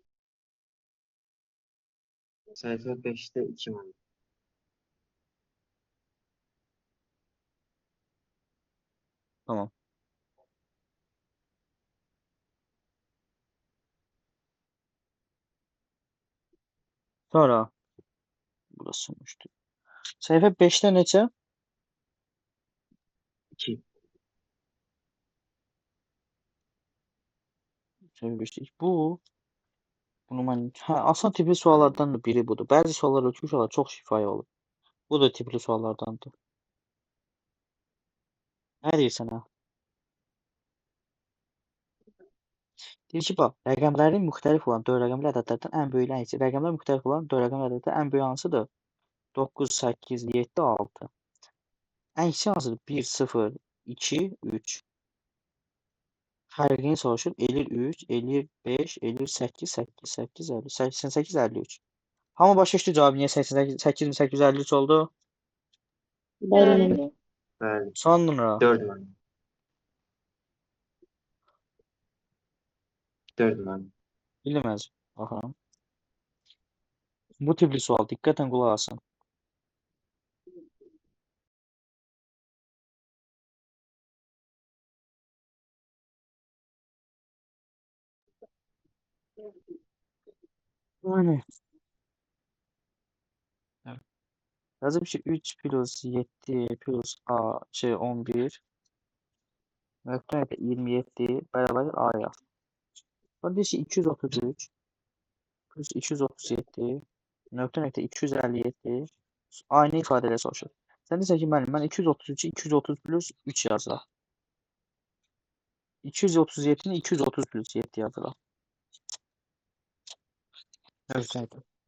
Səhifə 5-də 2 manat. Tamam. Sonra burası sonuçtu. Səhifə 5-də neçə? 2. Səhifə 5'də bunu mən asan tipli suallardan da biri budur. Bəzi suallar ölçmüş olar, çox şifahi olur. Bu da tipli suallardandır. Nə deyirsən ha? Deyir ki, bax, rəqəmlərin müxtəlif olan 4 rəqəmli ədədlərdən ən böyüyü hangisi? Rəqəmlər müxtəlif olan 4 rəqəmli ədədlərdən ən böyüyü hansıdır? 9, 8, 7, 6. Ən kiçik hansıdır? 1, 0, 2, 3. Fərqini soruşur. Eləyir 3, eləyir 5, eləyir 8, 8, 8, 50, 88, 53. Hamı başa düşdü cavabı niyə 88, 8853 oldu? Bəli. Bəli. Sonra 4 manat. 4 manat. bilməz. Baxın. Bu tipli sual diqqətlə qulaq asın. Yani yazıb ki 3 plus 7 plus A 11 nöqtə 27 bərabər A yaz. Sonra deyir ki 233 plus 237 nöqtə 257 aynı ifadələ soruşur. Sən deyirsən ki mən 233'ü 230 plus 3 yazıram. 237'ni 230 plus 7 yazıram.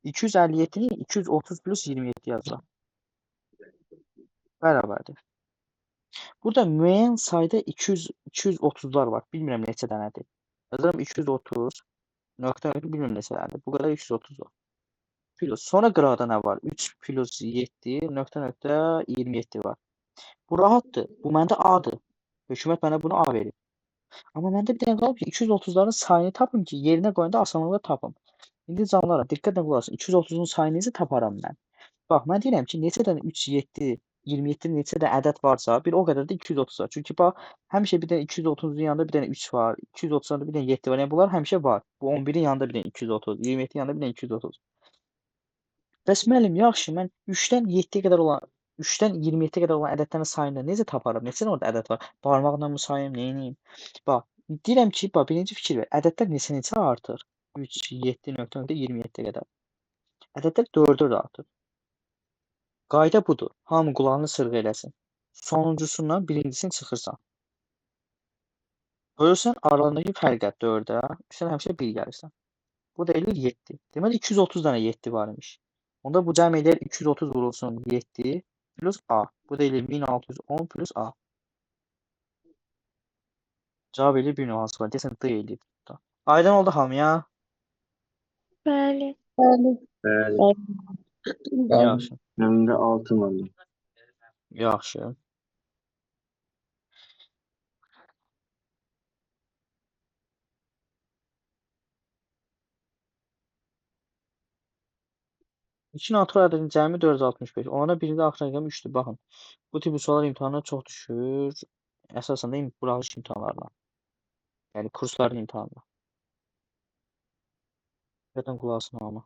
257'ni 230 plus 27 yazıram. Bərabərdir. Burada müəyyən sayda 230'lar var. Bilmirəm neçə dənədir. Yazıram 230 nöqtə bilmirəm neçə dənədir. Bu qədər 230 var. Plus. Sonra qıraqda nə var? 3 plus 7 nöqtə 27 var. Bu rahatdır. Bu məndə A-dır. Hökumət mənə bunu A verir. Amma məndə bir dənə qalıb ki 230'ların sayını tapım ki yerinə qoyanda asanlıqla tapım. İndi canlarım diqqətlə qulaq asın. 230'un sayını necə taparam mən? Bax mən deyirəm ki neçə dənə 3, 7, 27 neçə də ədəd varsa bir o qədər də 230 var. Çünki bax həmişə bir dənə 230'un yanında bir dənə 3 var. 230'un yanında bir dənə 7 var. Yəni bunlar həmişə var. Bu 11'in yanında bir dənə 230, 27'in yanında bir dənə 230. Bəs müəllim, yaxşı mən 3-dən 7-yə qədər olan 3-dən 27-yə qədər olan ədədlərin sayını necə taparım? Neçə dənə orada ədəd var? Barmaqla mı sayım, neyniyim? Bax, deyirəm ki, bax birinci fikir ver. Ədədlər neçə artır? 3, 7 nöqtə 27-yə qədər. Ədədlər 4-ə də artır. Qayda budur. Hamı qulağını sırğa eləsin. Sonuncusundan birincisini çıxırsan. Bölürsən aralarındakı fərqə 4-ə, sən həmişə 1 gəlirsən. Bu da eləyir 7. Deməli 230 dənə 7 var imiş. Onda bu cəm eləyir 230 vurulsun 7 plus A. Bu da eləyir 1610 plus A. Cavab eləyir 1 nüansı var. Desən D eləyir. Aydın oldu hamıya? Bəli. Bəli. Bəli. Yaxşı. Məndə 6 manat. Yaxşı. İki natural ədədin cəmi 465. Ona biri də axır rəqəm 3-dür. Baxın. Bu tipli suallar imtahanına çox düşür. Əsasən də buraxılış imtahanlarına. Yəni kursların imtahanına. Zaten qulaq asın hamı.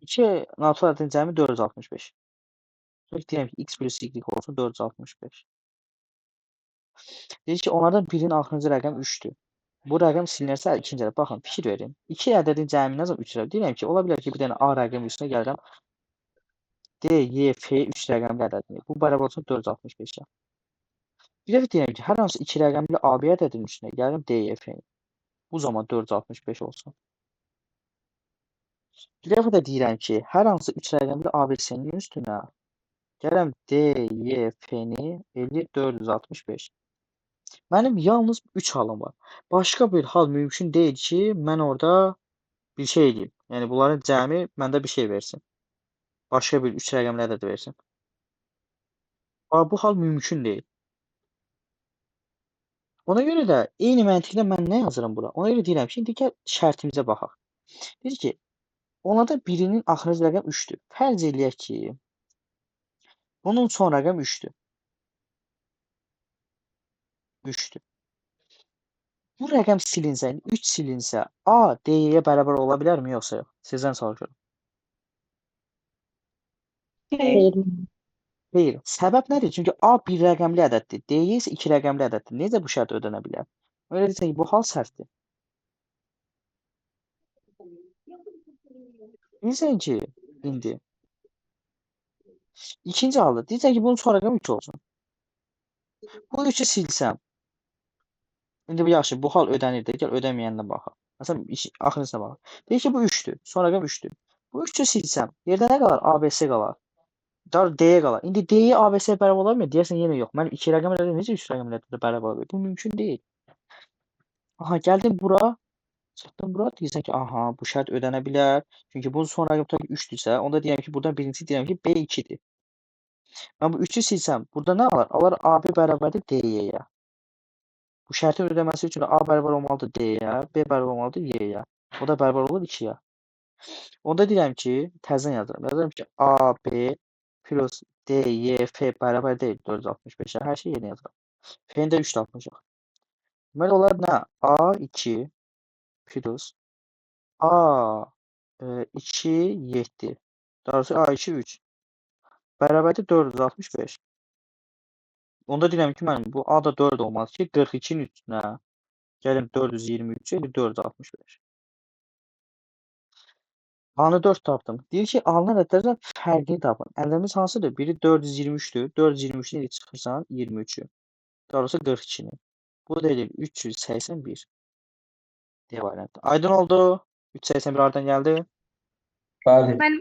2 natural ədədin cəmi 465. Sonra deyirəm ki x plus y olsun 465. Deyir ki onlardan birinin axırıncı rəqəm 3-dür. Bu rəqəm silinirsə ikinci ədəd. Baxın fikir verin. 2 ədədin cəmi nə zaman 3 rəqəm? Deyirəm ki ola bilər ki bir dənə A rəqəmi üstünə gəlirəm. D, Y, F 3 rəqəmli ədəddir. Bu bərabər olsun 465-ə. Bir dəfə deyirəm ki, hər hansı 2 rəqəmli AB ədədinin üstünə gəlirəm D, Y, F-ni. Bu zaman 465 olsun. Bir dəfə də deyirəm ki, hər hansı 3 rəqəmli ABC-nin üstünə gəlirəm D, Y, F-ni eləyir 465. Mənim yalnız 3 halım var. Başqa bir hal mümkün deyil ki, mən orada bir şey edeyim. Yəni bunların cəmi məndə bir şey versin. Başqa bir 3 rəqəmli ədəd versin. Bu hal mümkün deyil. Ona görə də eyni məntiqlə mən nə yazıram bura? Ona görə deyirəm ki, indi gəl şərtimizə baxaq. Deyir ki, onlardan birinin axırıncı rəqəm 3-dür. Fərz eləyək ki, bunun son rəqəm 3-dür. 3-dür. Bu rəqəm silinsə, 3 silinsə, A D-yə bərabər ola bilərmi yoxsa yox? Sizdən soruşuram. Xeyr. Xeyr. Səbəb nədir? Çünki A bir rəqəmli ədəddir. D isə 2 rəqəmli ədəddir. Necə bu şərt ödənə bilər? Öyle deyirsən ki, bu hal səhvdir. Deyirsən ki, indi ikinci halda deyirsən ki, bunun son rəqəmi 3 olsun. Bu 3-ü silsəm. İndi bu yaxşı, bu hal ödənir də. Gəl ödəməyəninə baxaq. Məsələn, axırıncısına baxaq. Deyir ki, bu 3-dür. Son rəqəm 3-dür. Bu 3-ü silsəm, yerdə nə qalar? ABC qalar. D-yə qalar. İndi D-yə ABC bərabər olarmı? Deyəsən yenə yox. Mənim 2 rəqəmli ədəd necə 3 rəqəmli ədədə bərabər olur? Bu mümkün deyil. Aha, gəldim bura. Çıxdım bura. Deyirsən ki, aha, bu şərt ödənə bilər. Çünki bunun son rəqəmi təbii 3-dürsə, onda deyirəm ki, buradan birincisi deyirəm ki, B2-dir. Mən bu 3-ü silsəm, burada nə alar? Alar AB bərabərdir D-yə. Bu şərtin ödəməsi üçün A bərabər olmalıdır D-yə, B bərabər olmalıdır Y-yə. O da bərabər olur 2-yə. Onda deyirəm ki, təzədən yazıram. Yazıram ki, AB plus D, Y, F bərabər deyil 465-ə. Hər şey yerinə yazıram. F-ni də 3 tapmışıq. Deməli, onlar nə? A2 plus A2 7. Daha doğrusu A2 3. Bərabərdir 465. Onda deyirəm ki, mənim bu A da 4 olmalı ki, 42-nin üstünə gəlim 423 edir 465. A-nı 4 tapdım. Deyir ki, alınan ədədlərdən fərqini tapın. Ədədimiz hansıdır? Biri 423-dür. 423-dən indi çıxırsan 23-ü. Daha doğrusu 42-ni. Bu da edir 381. D variantı. Aydın oldu. 381 hardan gəldi? Bəli. Bəli.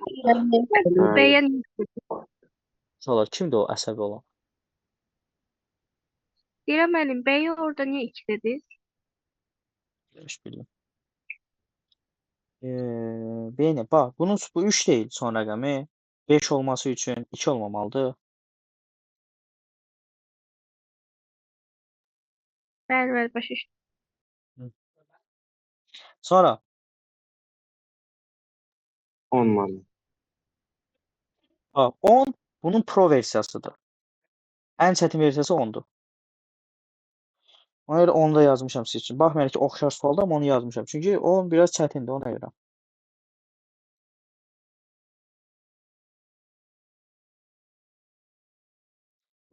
Bəyən Sonra kimdir o əsəbi olan? deyirəm müəllim, bəyə orada niyə 2 dediniz? Demiş bildim. Beyni, bax, bunun bu 3 deyil son rəqəmi. 5 olması üçün 2 olmamalıdır. Bəli, bəli, başa düşdüm. Sonra 10 manat. bax, 10 bunun pro versiyasıdır. Ən çətin versiyası 10-dur. Ona görə 10-da yazmışam siz üçün. Baxmayaraq ki, oxşar sualda amma onu yazmışam. Çünki 10 biraz çətindir ona görə.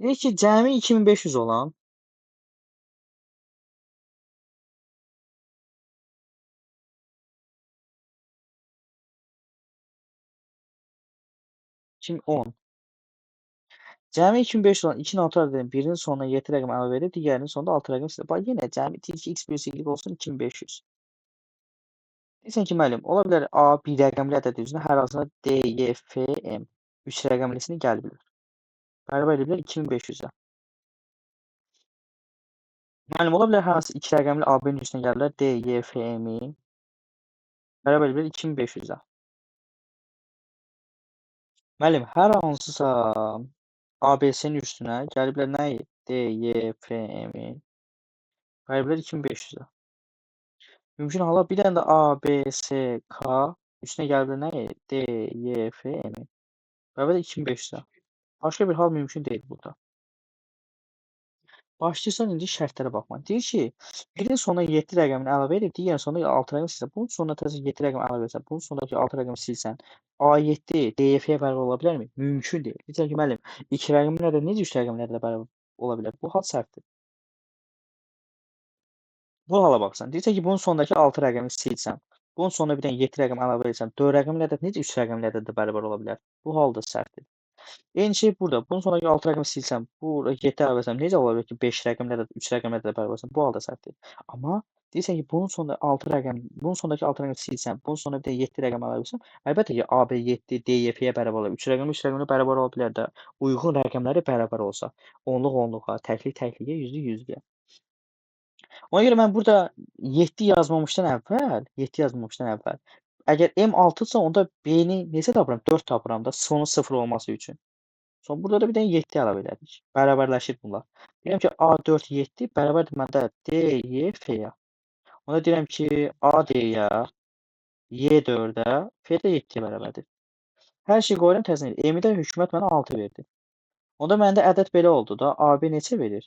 Deyir ki, cəmi 2500 olan Şimdi 10. Cəmi 2500 olan 2 altı ədədin birinin sonuna 7 rəqəm əlavə edib, digərinin sonunda 6 rəqəm istəyir. Bax, yenə cəmi deyir ki, x bölü olsun 2500. Deyirsən ki, müəllim, ola bilər A bir rəqəmli ədəd üzrə hər hansına D, Y, F, M 3 rəqəmlisini gələ bilər. Bərabər edə bilər 2500-ə. Müəllim, ola bilər hər hansı 2 rəqəmli AB-nin üstünə gələ bilər D, Y, F, M-i bərabər edə bilər 2500-ə. Müəllim, hər hansısa ABC-nin üstünə gələ bilər nəyi? D, Y, F, M-i bərabər edə bilər 2500-ə. Mümkün hala bir dənə də A, B, S, K üstünə gələ bilər nəyi? D, Y, F, M-i bərabər edə 2500-ə. Başqa bir hal mümkün deyil burada. Başlayırsan indi şərtlərə baxma. Deyir ki, birinin sonuna 7 rəqəmini əlavə edib, digərinin sonuna 6 rəqəm silsən, bunun sonuna təzə 7 rəqəm əlavə etsən, bunun sonundakı 6 rəqəmi silsən, A7 DF-yə bərabər ola bilərmi? Mümkün deyil. Deyirsən ki, müəllim, 2 rəqəmin ədədi necə 3 rəqəmin ədədə bərabər ola bilər? Bu hal səhvdir. Bu hala baxsan, deyirsən ki, bunun sonundakı 6 rəqəmi silsən, bunun sonuna bir dənə 7 rəqəm əlavə etsən, 4 rəqəmin ədədi necə 3 rəqəmin ədədə bərabər ola bilər? Bu hal da səhvdir. Eyni şey burada. Bunun sonraki 6 rəqəmi silsəm, bu 7 əlavə etsəm necə ola bilər ki, 5 rəqəmlə də 3 rəqəmlə də bərabər olsun? Bu halda səhvdir. Amma deyirsən ki, bunun sonraki 6 rəqəmi silsəm, bunun sonuna bir də 7 rəqəm əlavə etsəm, əlbəttə ki, AB 7 DY-yə bərabər olar. 3 rəqəmi 3 rəqəmlə bərabər ola bilər də. Uyğun rəqəmləri bərabər olsa, onluq onluğa, təklik təkliyə, yüzlük yüzlüyə. Ona görə mən burada 7 yazmamışdan əvvəl, əgər M6-dırsa, onda B-ni necə tapıram? 4 tapıram da, sonu 0 olması üçün. Sonra burada da bir dənə 7 əlavə elədik. Bərabərləşir bunlar. Deyirəm ki, A4 7 bərabərdir məndə DY F-yə. Ona deyirəm ki, A D-yə, Y 4-ə, F də 7-yə bərabərdir. Hər şey qoyuram təzmin edir. M-də hökumət mənə 6 verdi. Onda məndə ədəd belə oldu da. AB neçə verir?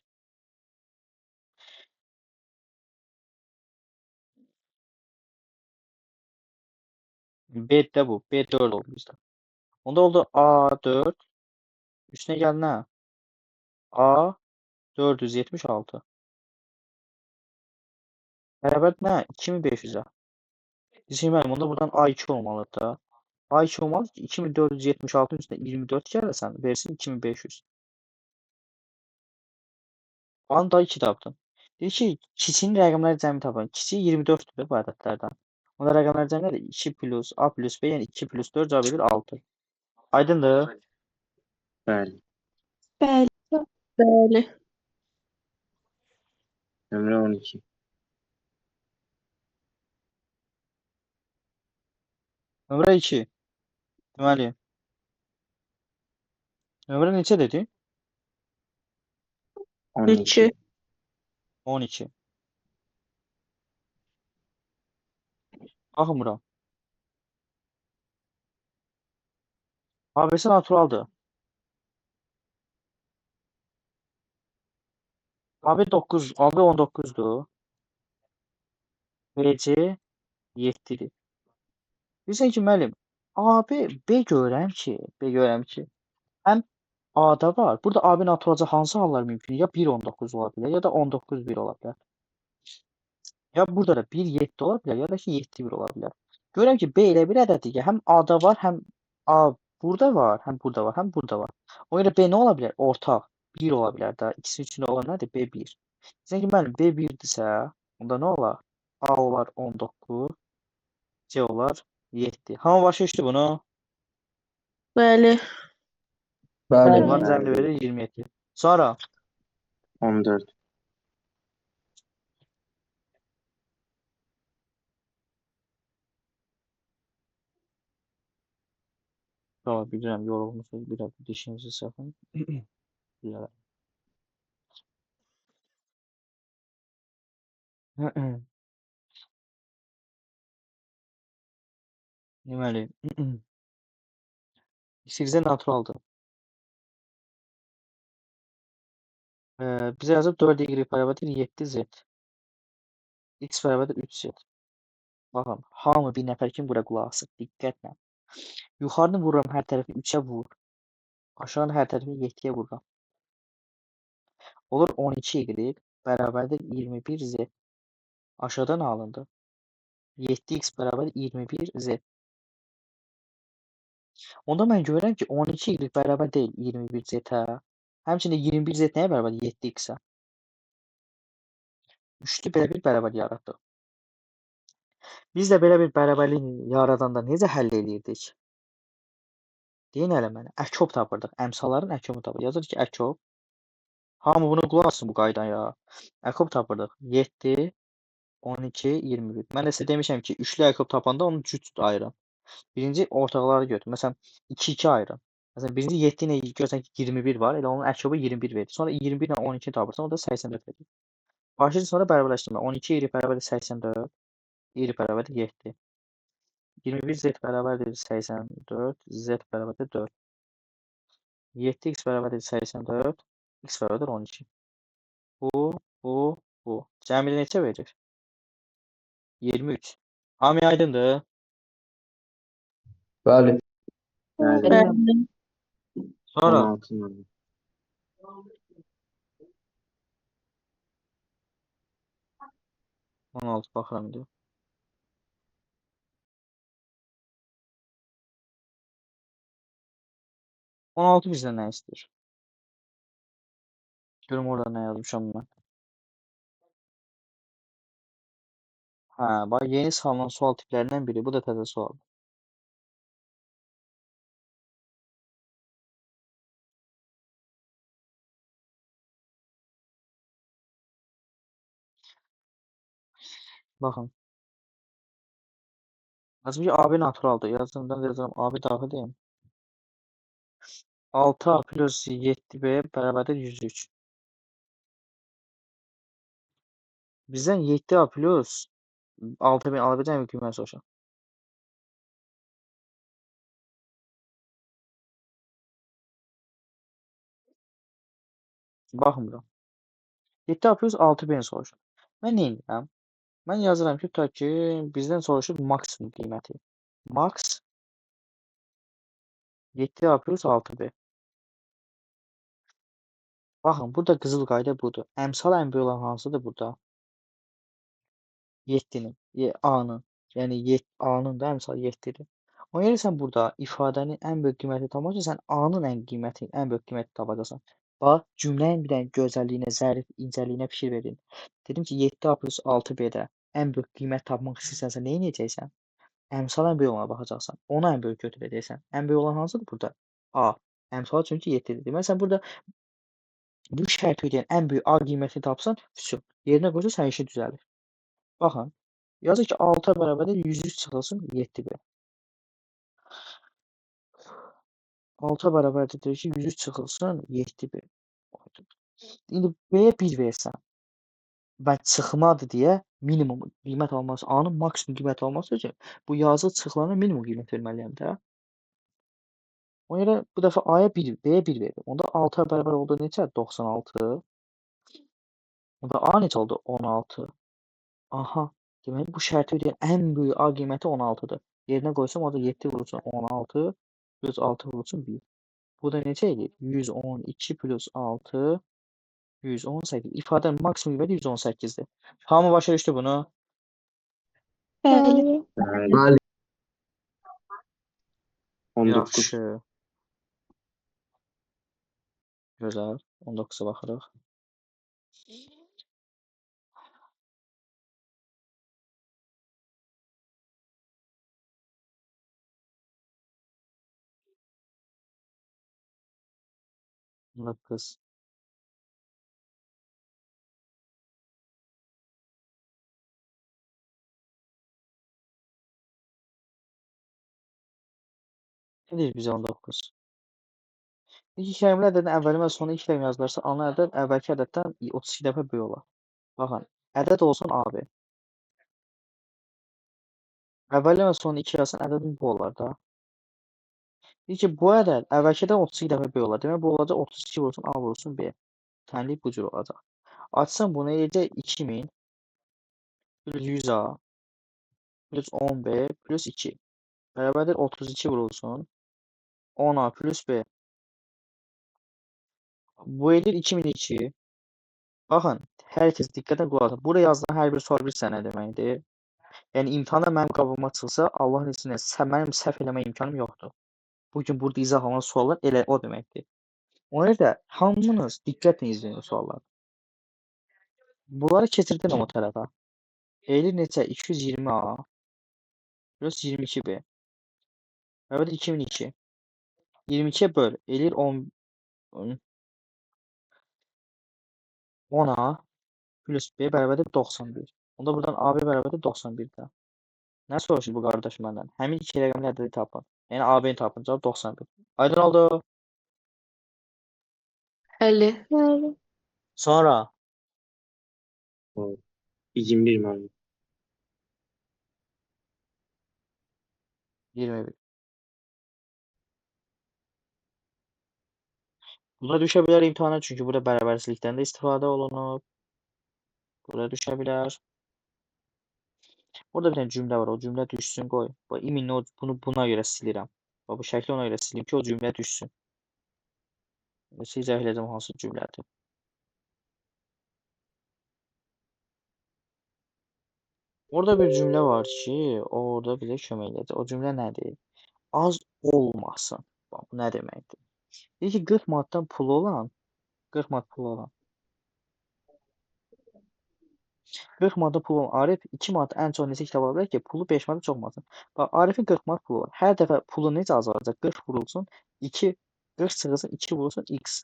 B də bu. B 4 oldu bizdə. Onda oldu A4 üstünə gəl nə? A 476. Bərabər nə? 2500-ə. Bizim müəllim, onda buradan A2 olmalıdır da. A2 olmalıdır ki, 2476-nın üstünə 24 gəlirsən, versin 2500. Onu da 2 tapdım. Deyir ki, kiçinin rəqəmləri cəmi tapın. Kiçi 24-dür bu ədədlərdən. Onda rəqəmlər cəmi nədir? 2 plus A plus B, yəni 2 plus 4 cavab edir 6. Aydındır? Bəli. Bəli. Bəli. Nömrə 12. Nömrə 2. Deməli, nömrə neçə dedi? 12. 12. Baxın bura. ABC naturaldır. AB 9, AB 19-dur. BC 7-dir. Deyirsən ki, müəllim, B görürəm ki, həm A-da var. Burada AB naturalca hansı hallar mümkün? Ya 1 19 ola bilər, ya da 19 1 ola bilər. Ya burada da 1 7 ola bilər, ya da ki 7 1 ola bilər. Görürəm ki, B elə bir ədəddir ki, həm A-da var, həm A burada var, həm burada var, həm burada var. Ona görə B nə ola bilər? Ortaq 1 ola bilər də. İkisinin içində olan nədir? B1. Deyirsən ki, müəllim, B 1-dirsə, onda nə olar? A olar 19, C olar 7. Hamı başa düşdü bunu? Bəli. Bəli. Bunların cəmli verir 27. Sonra 14. tamam, bilirəm, yorulmusunuz. Bir dakika dişinizi sıxın. Güzel. Deməli, 8-də naturaldır. Bizə yazıb 4y bərabərdir 7z. X bərabərdir 3z. Baxın, hamı bir nəfər kimi bura qulaq asın. Diqqətlə. Yuxarını vururam, hər tərəfi 3-ə vur. Aşağını hər tərəfi 7-yə vururam. Olur 12y bərabərdir 21z. Aşağıda nə alındı? 7x bərabər 21z. Onda mən görürəm ki, 12y bərabər deyil 21z-ə. Həmçinin 21z nəyə bərabər? 7x-ə. Üçlü belə bir bərabər yaratdıq. Biz də belə bir bərabərlik yaradanda necə həll eləyirdik? Deyin hələ mənə. Əkop tapırdıq. Əmsalların əkobunu tapırdıq. Yazır ki, əkop. Hamı bunu qulaq assın bu qaydaya. Əkop tapırdıq. 7, 12, 21. Mən də sizə demişəm ki, üçlü əkop tapanda onu cüt ayırın. Birinci ortaqları götür. Məsələn, 2-2 ayırın. Məsələn, birinci 7 ilə görsən ki, 21 var. Elə onun əkobu 21 verir. Sonra 21 ilə 12 tapırsan, o da 84 verir. Başlayın sonra bərabərləşdirmə. 12 y bərabərdir 84. Y bərabərdir 7. 21 z bərabərdir 84. Z bərabərdir 4. 7x bərabərdir 84. X bərabərdir 12. Bu. Cəmidə neçə verir? 23. Hamı aydındır. Bəli. Bəli. Bəli. Sonra 16 nömrə. 16 baxıram indi. 16 bizdən nə istəyir? Görüm orada nə yazmışam mən. Hə, bax yeni salınan sual tiplərindən biri. Bu da təzə sual. Baxın. Yazım ki, AB naturaldır. Yazımdan yazıram AB daxildir. 6A plus 7B bərabərdir 103. Bizdən 7A plus 6B ala biləcəkmi ki, mən soruşam. Baxmıram. 7A plus 6B soruşur. Mən nə edirəm? Mən yazıram ki, tutaq ki, bizdən soruşur maksimum qiyməti. Max 7A plus 6B. Baxın, burada qızıl qayda budur. Əmsal ən böyük olan hansıdır burada? 7-nin, A-nın. Yəni A-nın da əmsal 7-dir. Ona görə sən burada ifadənin ən böyük qiyməti tapmaq üçün sən A-nın ən böyük qiyməti tapacaqsan. Bax, cümlənin bir dənə gözəlliyinə, zərif incəliyinə fikir verin. Dedim ki, 7A plus 6B-də ən böyük qiymət tapmaq istəsənsə nə edəcəksən? Əmsal ən böyük olana baxacaqsan. Onu ən böyük götürəcəksən. Ən böyük olan hansıdır burada? A. Əmsal çünki 7-dir. Deməli sən burada bu şərti ödəyən ən böyük A qiymətini tapsan, vəssalam. Yerinə qoysa sənin işin düzəlir. Baxın, yazır ki, 6-a bərabərdir 103 çıxılsın 7B. 6-a bərabərdir deyir ki, 103 çıxılsın 7B. İndi B-yə 1 versən və çıxmadı deyə minimum qiymət alması, A-nın maksimum qiymət alması üçün bu yazı çıxılana minimum qiymət verməliyəm də. Ona görə bu dəfə A-ya 1, B-yə 1 verdim. Onda 6-a bərabər oldu neçə? 96. Onda A neçə oldu? 16. Aha. Deməli bu şərti ödəyən ən böyük A qiyməti 16-dır. Yerinə qoysam orada 7 vurulsun 16 plus 6 vurulsun 1. Bu da neçə edir? 112 plus 6 118. İfadənin maksimum qiyməti 118-dir. Hamı başa düşdü bunu? Bəli. Bəli. 19. Yaxşı. Gözəl. 19-a baxırıq. Qız. Ne deyir bizə 19? İki kəlməli ədədin əvvəli və sonu iki rəqəm yazılırsa, alınan ədəd əvvəlki ədəddən 32 dəfə böyük olar. Baxın, ədəd olsun AB. Əvvəli və sonu 2 yazsan ədədin bu olar da. Deyir ki, bu ədəd əvvəlkidən 32 dəfə böyük olar. Demək bu olacaq 32 vurulsun A vurulsun B. Tənlik bu cür olacaq. Açsam bunu eləyəcək 2000 plus 100A plus 10B plus 2. Bərabərdir 32 vurulsun 10A plus B. Bu edir 2002. Baxın, hər kəs diqqətlə qulaq asın. Burada yazılan hər bir sual bir sənə deməkdir. Yəni imtahanda mənim qabıma çıxsa, Allahın iznilə mənim səhv eləmə imkanım yoxdur. Bugün burada izah olunan suallar elə o deməkdir. Ona görə hamınız diqqətlə izləyin sualları. Bunları keçirdirəm o tərəfə. Elir neçə? 220A plus 22B. Bərabərdir 2002. 22-yə böl. Elir 10A plus B bərabərdir 91. Onda buradan AB bərabərdir 91-də. Nə soruşur bu qardaş məndən? Həmin iki rəqəmli ədədi tapın. Yəni AB-ni tapın. Cavab 91. Aydın oldu. Bəli. Bəli. Sonra 21 müəllim. 21. Buna düşə bilər imtahana çünki burada bərabərsizlikdən də istifadə olunub. Burada düşə bilər. Burada bir dənə cümlə var. O cümlə düşsün qoy. Bax iminlə bunu buna görə silirəm. Bax bu şəkli ona görə silim ki o cümlə düşsün. Sizə izah edəcəm hansı cümlədir. Orada bir cümlə var ki, orada bizə kömək edəcək. O cümlə nədir? Az olmasın. Bax bu nə deməkdir? Deyir ki 40 manatdan pulu olan, 40 manat pulu olan. 40 manata pulu olan Arif 2 manat ən çox neçə kitab ala bilər ki, pulu 5 manata çox olmasın. Bax, Arifin 40 manat pulu var. Hər dəfə pulu necə azalacaq? 40 vurulsun 2, 40 çıxılsın 2 vurulsun x.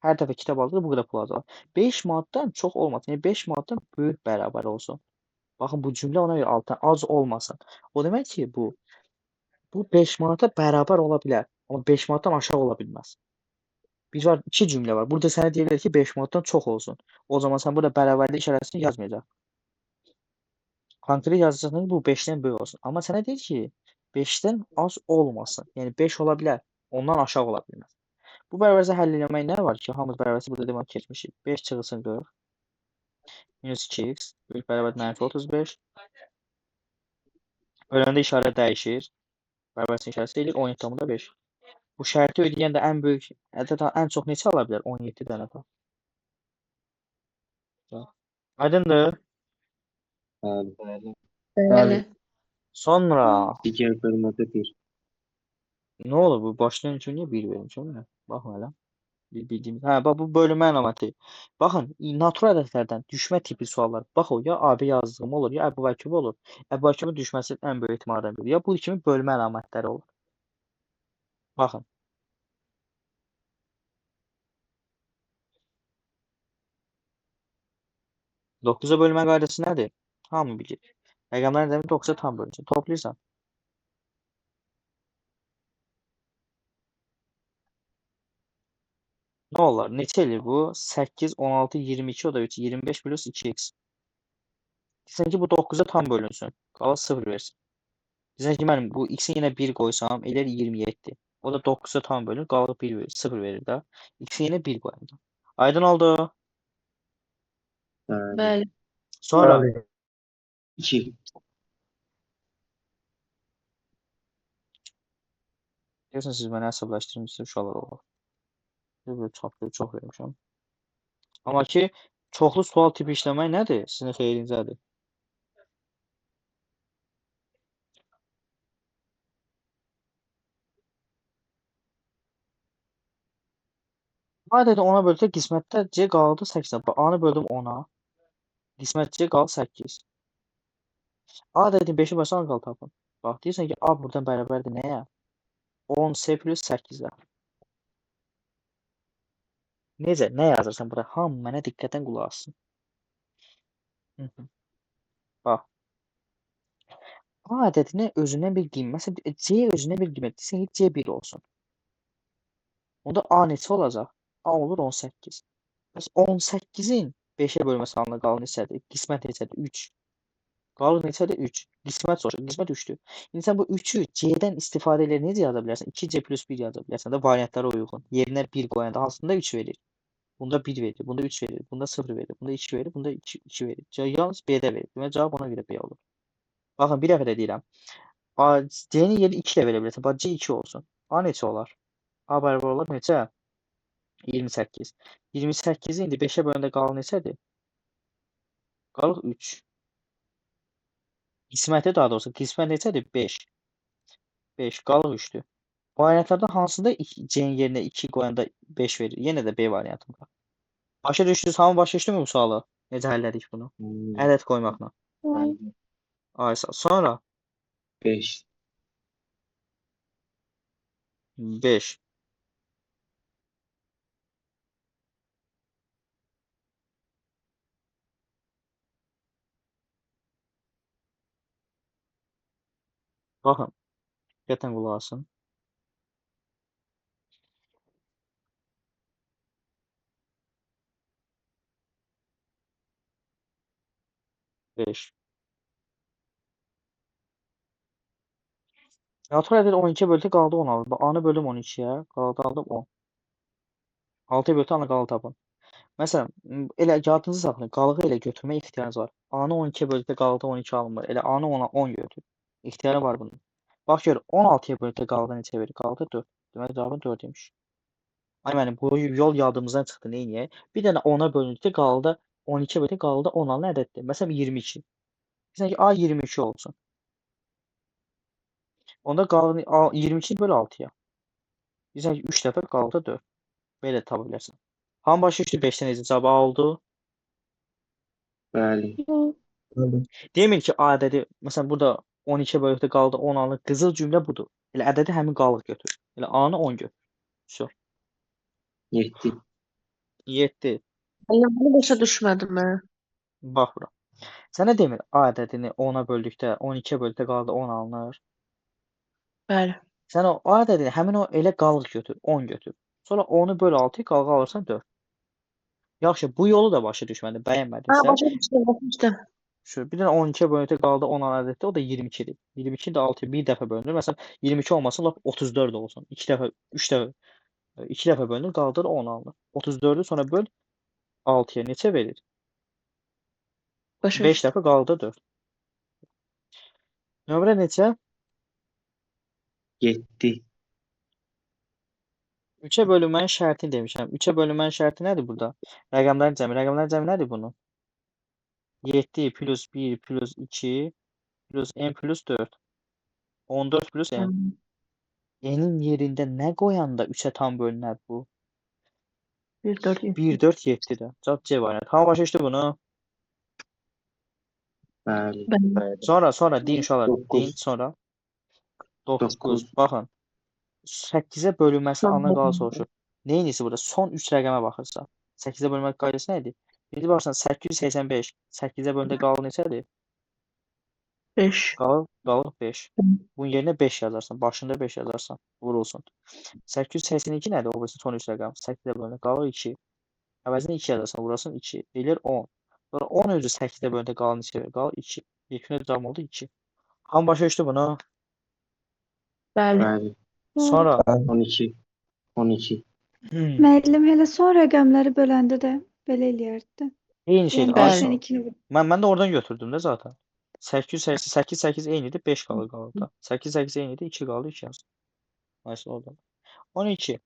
Hər dəfə kitab aldıqca bu qədər pul azalır. 5 manatdan çox olmasın. Yəni 5 manatdan böyük bərabər olsun. Baxın bu cümlə ona görə altdan az olmasın. O demək ki, bu 5 manata bərabər ola bilər. Amma 5 manatdan aşağı ola bilməz. Bir var, iki cümlə var. Burada sənə deyirlər ki, 5 manatdan çox olsun. O zaman sən burada bərabərlik işarəsini yazmayacaq. Konkret yazacaqsan ki, bu 5-dən böyük olsun. Amma sənə deyir ki, 5-dən az olmasın. Yəni 5 ola bilər, ondan aşağı ola bilməz. Bu bərabərsə həll eləmək nə var ki, hamımız bərabərsə burada demək keçmişik. 5 çıxılsın 40. Minus 2x. Böyük bərabər -35. Böləndə işarə dəyişir. Bərabərsin işarəsi deyilir 17,5. Bu şərti ödəyəndə ən böyük ədəd ən çox neçə ala bilər? 17 dənə də. Aydındır? Bəli. Bəli. Sonra Digər bölmədə 1. nə olur bu? Başlayan üçün niyə 1 vermişəm? Baxın hələ. Bildiyimiz. Hə, bax bu bölmə əlaməti. Baxın, natural ədədlərdən düşmə tipi suallar. Bax o ya AB yazdığım olur, ya Əbuvəkib olur. Əbuvəkibin düşməsi ən böyük ehtimallardan biridir. Ya bu kimi bölmə əlamətləri olur. Baxın. Dokkuza bölmə qaydası nədir? Hamı bilir. Rəqəmlərin ədədini 9-a tam bölünəcək. Toplayırsan. Nə olar? Neçə eləyir bu? 8, 16, 22, o da 3, 25 plus 2x. Deyirsən ki, bu 9-a tam bölünsün. Qala 0 versin. Deyirsən ki, mən bu x-i yenə 1 qoysam, eləyir 27. O da 9-a tam bölünür, qalır 1 verir, 0 verir də. X-i yenə 1 qoyanda. Aydın oldu. Bəli. Sonra 2. deyirsən siz mənə əsəbləşdirmişsiniz uşaqlar olur. Böyle çox vermişəm. Amma ki, çoxlu sual tipi işləmək nədir? Sizin xeyrinizədir. Adədə 10-a bölsə qismətdə C qaldı 8-ə. A-nı böldüm 10-a. Qismət C qaldı 8. Adədin 5-i başa qaldı tapın. Bax, deyirsən ki, A buradan bərabərdir nəyə? 10C plus 8-ə. Necə? Nə yazırsan bura? Hamı mənə diqqətən qulaq assın. Bax. A ədədinə özündən bir qiymət. Məsələn, C özünə bir qiymət. Deyirsən ki, C 1 olsun. Onda A neçə olacaq? A olur 18. Bəs 18-in 5-ə bölməsi halında qalan neçədir? Qismət neçədir? 3. Qalır neçədir? 3. Qismət soruşur. Qismət 3-dür. İndi sən bu 3-ü C-dən istifadə ilə necə yaza bilərsən? 2C plus 1 yaza bilərsən də variantlara uyğun. Yerinə 1 qoyanda hansında 3 verir? Bunda 1 verir, bunda 3 verir, bunda 0 verir, bunda 2 verir, bunda 2 verir. Yalnız B-də verir. Demək cavab ona görə B olur. Baxın, bir dəfə də deyirəm. C-nin yeri 2 ilə verə bilərsən. Bax, C 2 olsun. A neçə olar? A bərabər olar neçə? 28. 28-i indi 5-ə böləndə qalan neçədir? Qalır 3. Qisməti daha doğrusu. Qismət neçədir? 5. 5 qalır 3-dür. Variantlardan hansında C-nin yerinə 2 qoyanda 5 verir? Yenə də B variantında. Başa düşdünüz? Hamı başa düşdü mü bu sualı? Necə həll edirik bunu? Ədəd qoymaqla. Aysa. Sonra 5. 5. Baxın. Diqqətlə qulaq asın. 5. Natural ədəd 12 bölsə qaldı 16. Bax, A-nı böldüm 12-yə, qaldı 10. 6-ya bölsə ana qalı tapın. Məsələn, elə yadınızı saxlayın, qalığı elə götürmə ixtiyarınız var. A-nı 12-yə bölsə qaldı 12 alınmır. Elə A-nı 10 götür. İxtiyarı var bunun. Bax gör, 16-ya bölsə qaldı neçə verir? Qaldı 4. Demək cavabın 4 imiş. Ay mənim, bu yol yadımızdan çıxdı, neyniyək? Bir dənə 10-a bölündükdə qaldı 12-yə bölsə qaldı 10 alan ədəddir. Məsələn, 22. Deyirsən ki, A 22 olsun. Onda qaldı 22 böl 6-ya. Bizə 3 dəfə qaldı 4. Belə tapa bilərsən. Hamı başa düşdü 5-dən necə cavab oldu? Bəli. Bəli. Demir ki, A ədədi, məsələn, burada 12 bölükdə qaldı 10 alınır. Qızıl cümlə budur. Elə ədədi həmin qalıq götür. Elə A-nı 10 götür. Şu. 7. 7. Allah bunu başa düşmədim mən. Bax bura. Sənə demir A ədədini 10-a böldükdə 12 bölükdə qaldı 10 alınır. Bəli. Sən o A ədədini həmin o elə qalıq götür, 10 götür. Sonra 10-u böl 6-yı qalığı alırsan 4. Yaxşı, bu yolu da başa düşmədin, Ha, bəyənmədinsə. başa düşdüm, başa düşdüm. Şu bir dənə 12 bölükdə qaldı 10 ədəddə, o da 22-dir. 22 də 6-ya bir dəfə bölünür. Məsələn, 22 olmasın, lap 34 olsun. 2 dəfə, 3 dəfə, 2 dəfə bölünür, qaldır 10 alınır. 34-ü sonra böl 6-ya neçə verir? Başa 5 düşdüm. dəfə qaldı 4. Nömrə neçə? 7. 3-ə bölünmənin şərtini demişəm. 3-ə bölünmənin şərti nədir burada? Rəqəmlərin cəmi. Rəqəmlərin cəmi nədir bunun? 7 plus 1 plus 2 plus n plus 4. 14 plus n. N'in yerində nə qoyanda 3-ə tam bölünər bu? 1, 4, 7. 1, 4, 7-dir. Cavab C variantı. Hamı başa düşdü bunu? Bəli. Bəli. Sonra deyin uşaqlar. Dokuz. Deyin sonra. 9. Dokuz. Baxın. 8-ə bölünməsi Son ana qala bölünmə. soruşur. Neyinisi burada? Son 3 rəqəmə baxırsan. 8-ə bölmək qaydası nə idi? Birinci baxırsan 885. 8-ə bölündə qalı neçədir? 5. Qalır 5. Hı. Bunun yerinə 5 yazarsan. Başında 5 yazarsan. Vurulsun. 882 nədir? O birisi son 3 rəqəm. 8-ə bölündə qalır 2. Əvəzinə 2 yazarsan. Vurasın 2. Eləyir 10. Sonra 10 özü 8-ə bölündə qalır neçə verir? Qalır 2. Yekun cavab oldu 2. Hamı başa düşdü bunu? Bəli. Bəli. Sonra 12. 12. Müəllim hələ son rəqəmləri böləndə də belə eləyərdi. eyni şeydir. Yəni Bəli. 5-dən 2-ni Mən də oradan götürdüm də zaten. 8 eynidir, 5 qalır qalırdı. 8 eynidir, 2 qaldı, 2 yazdım. Nəysə oradan. 12.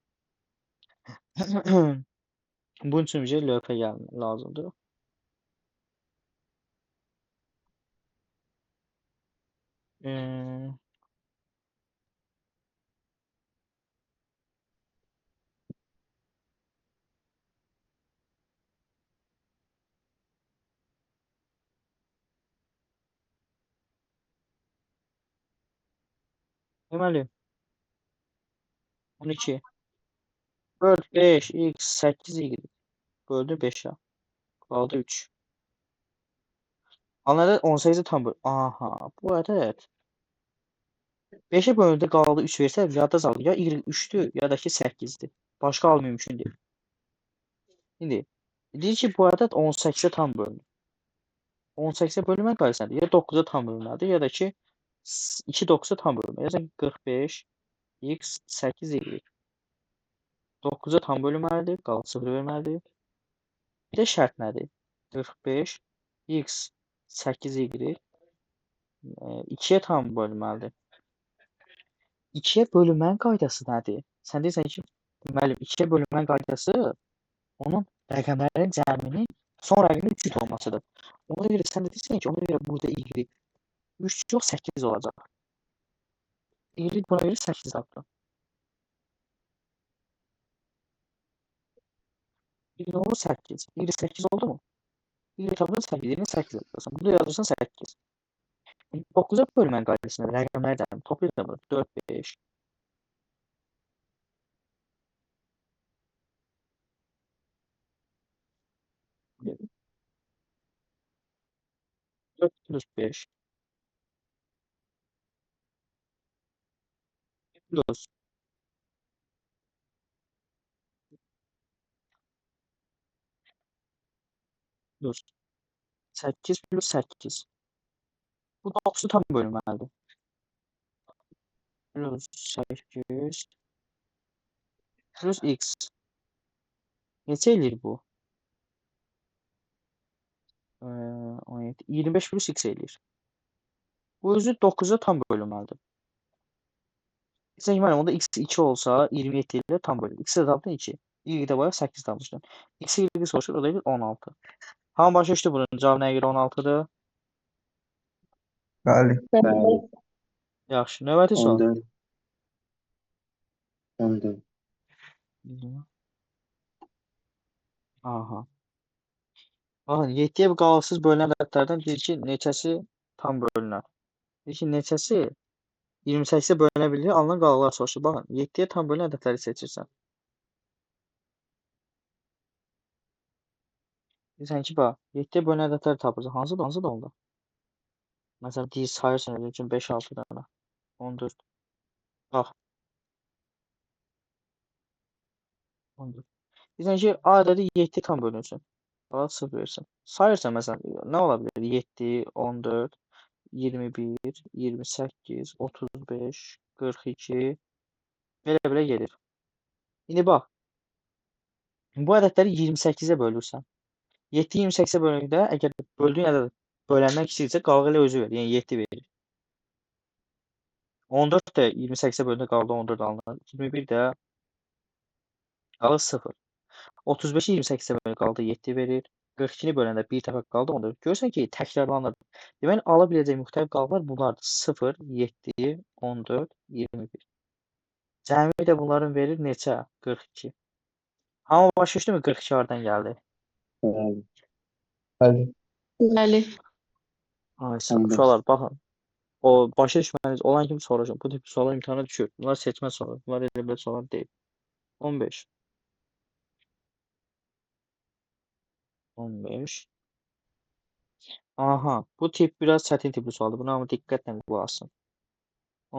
Bunun üçün bizə lövhə lazımdır. Ee, Deməli 12 böl 5 x 8 y böldü 5'e. Qaldı 3. Anladın 18'i tam böl. Aha, bu ədəd 5'e bölündə qaldı 3 versə yadda sal. Ya y 3'dür ya da ki 8'dir. Başqa hal mümkün deyil. İndi deyir ki bu ədəd 18'e tam bölünür. 18'e bölünmə qaydasıdır. Ya 9'a tam bölünməlidir ya da ki 2 9'a tam bölünməlidir. Yəni 45 x 8 y 9'a tam bölünməlidir. Qaldı 0 verməlidir. Bir də şərt nədir? 45 x 8 y 2'ye tam bölünməlidir. 2'ye bölünmənin qaydası nədir? Sən deyirsən ki, müəllim 2'ye bölünmənin qaydası onun rəqəmlərin cəminin son rəqəmin cüt olmasıdır. Ona görə sən də deyirsən ki, ona görə burada y 3 yox 8 olacaq. Y buna görə 8 tapdı. Y oldu 8. Y 8 oldu mu? Y tapdın 8. Yerine 8 yazırsan. Burada yazırsan 8. 9'a bölünmənin qaydasında rəqəmlər cəmi toplayırsan burada 4, 5. 4 plus 5 plus 8 plus 8. Bu 9'u tam bölünməlidir. Plus 8 plus x. Neçə eləyir bu? 17. 25 plus x eləyir. Bu özü 9'a tam bölünməlidir. Sən deməli onda x 2 olsa 27 ilə tam bölünür. X-ə tapdın 2. Y-də var 8 tapmışdın. X-ə y soruşur, o da 16. Hamı başa düşdü bunun cavabı nəyə görə 16-dır? Bəli. Bəli. Yaxşı, növbəti sual. 14. 14. Aha. Baxın, 7-yə qalıqsız bölünən ədədlərdən deyir ki, neçəsi tam bölünər? Deyir ki, neçəsi 28-ə bölünə bilir, alınan qalıqlar soruşur. Baxın, 7-yə tam bölünən ədədləri seçirsən. Deyirsən ki, bax, 7-yə bölünən ədədləri tapırsan. Hansıdır onda? Məsələn, deyir, sayırsan özün üçün 5-6 dənə. 14. Bax, 14. Deyirsən ki, A ədədi 7 tam bölünsün. Bax, 0 versin. Sayırsan məsələn, nə ola bilər? 7, 14, 21, 28, 35, 42, belə gedir. İndi bax, bu ədədləri 28-ə bölürsən. 7 28-ə bölündükdə, əgər böldüyün ədəd böləndən kiçiksə, qalıq elə özü verir. Yəni 7 verir. 14 də 28-ə bölündə qaldı 14 alınır. 21 də qalır 0. 35-i 28-ə bölündə qaldı 7 verir. 42-ni böləndə bir dəfə qaldı 14. Görürsən ki, təkrarlanır. Deməli, ala biləcək müxtəlif qalıqlar bunlardır. 0, 7, 14, 21. Cəmi də bunların verir neçə? 42. Amma başa düşdünmü 42 hardan gəldi? Bəli. Bəli. Bəli. Ay, Tamam. uşaqlar, baxın. O başa düşməniz olan kimi soruşun. Bu tip suallar imtahana düşür. Bunlar seçmə suallar. Bunlar elə belə suallar deyil. 15. 15. Aha, bu tip biraz çətin tipli sualdır. Buna amma diqqətlə qulaq asın.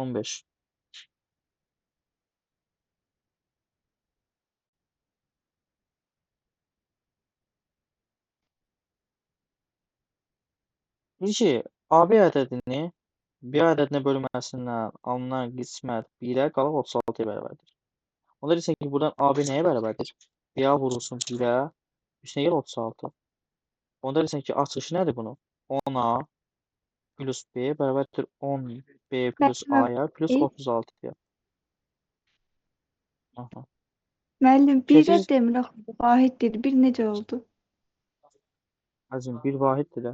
15. Deyir ki, AB ədədini B ədədinə bölməsindən alınan qismət 1-ə qalıq 36-ya bərabərdir. Onda deyirsən ki, buradan AB nəyə bərabərdir? B-a vurulsun 1-ə, üstünə gəl 36. Onda deyirsən ki, açılışı nədir bunun? 10A plus B bərabərdir 10B plus A-ya plus 36-ya. Aha. Müəllim, bir Keçiş- demir axı, vahiddir. Bir necə oldu? Hacım, bir vahiddir də.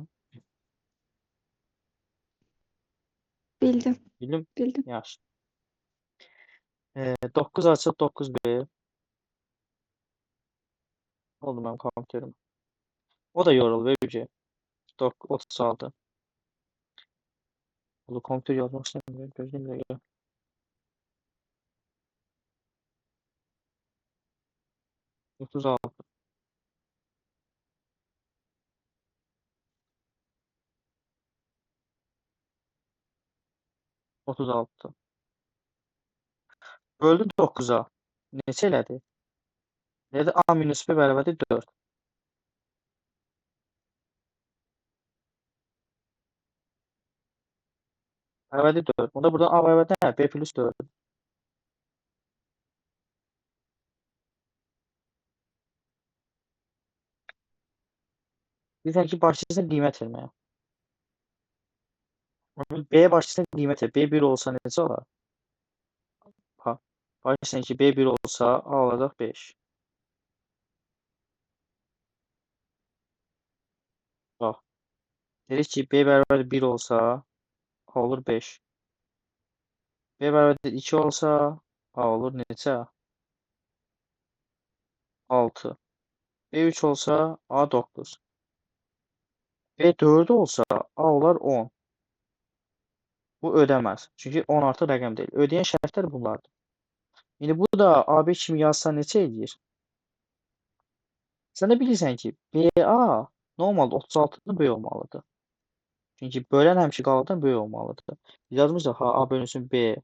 Bildim, Bildim. bildim. Yaxşı. 9 açıq 9B. Oldu mənim kompüterim. O da yoruldu verici. 36. Oldu kompüter yazmaq istemiyorum. Gözleyeyim de gel. 36. 36. Böldü 9'a. Neçə elədi? Nədir? A minus B bərabərdir 4. Bərabərdir 4. Onda buradan A bərabərdir nə? B plus 4. Deyirsən ki, başlayırsan qiymət verməyə. B başlayırsan qiymət ver. B 1 olsa necə olar? Bax. Başlayırsan ki, B 1 olsa A olacaq 5. Bax. Dedik ki, B bərabərdir 1 olsa A olur 5. B bərabərdir 2 olsa A olur neçə? 6. B 3 olsa A 9. B 4 olsa A olar 10. Bu ödəməz. Çünki 10 artıq rəqəm deyil. Ödəyən şərtlər bunlardır. İndi bu da AB kimi yazsa neçə edir? Sən də bilirsən ki, BA normalda 36-dan böyük olmalıdır. Çünki bölən həmişə qalıqdan böyük olmalıdır. Yazmışıq ha A bölünsün B.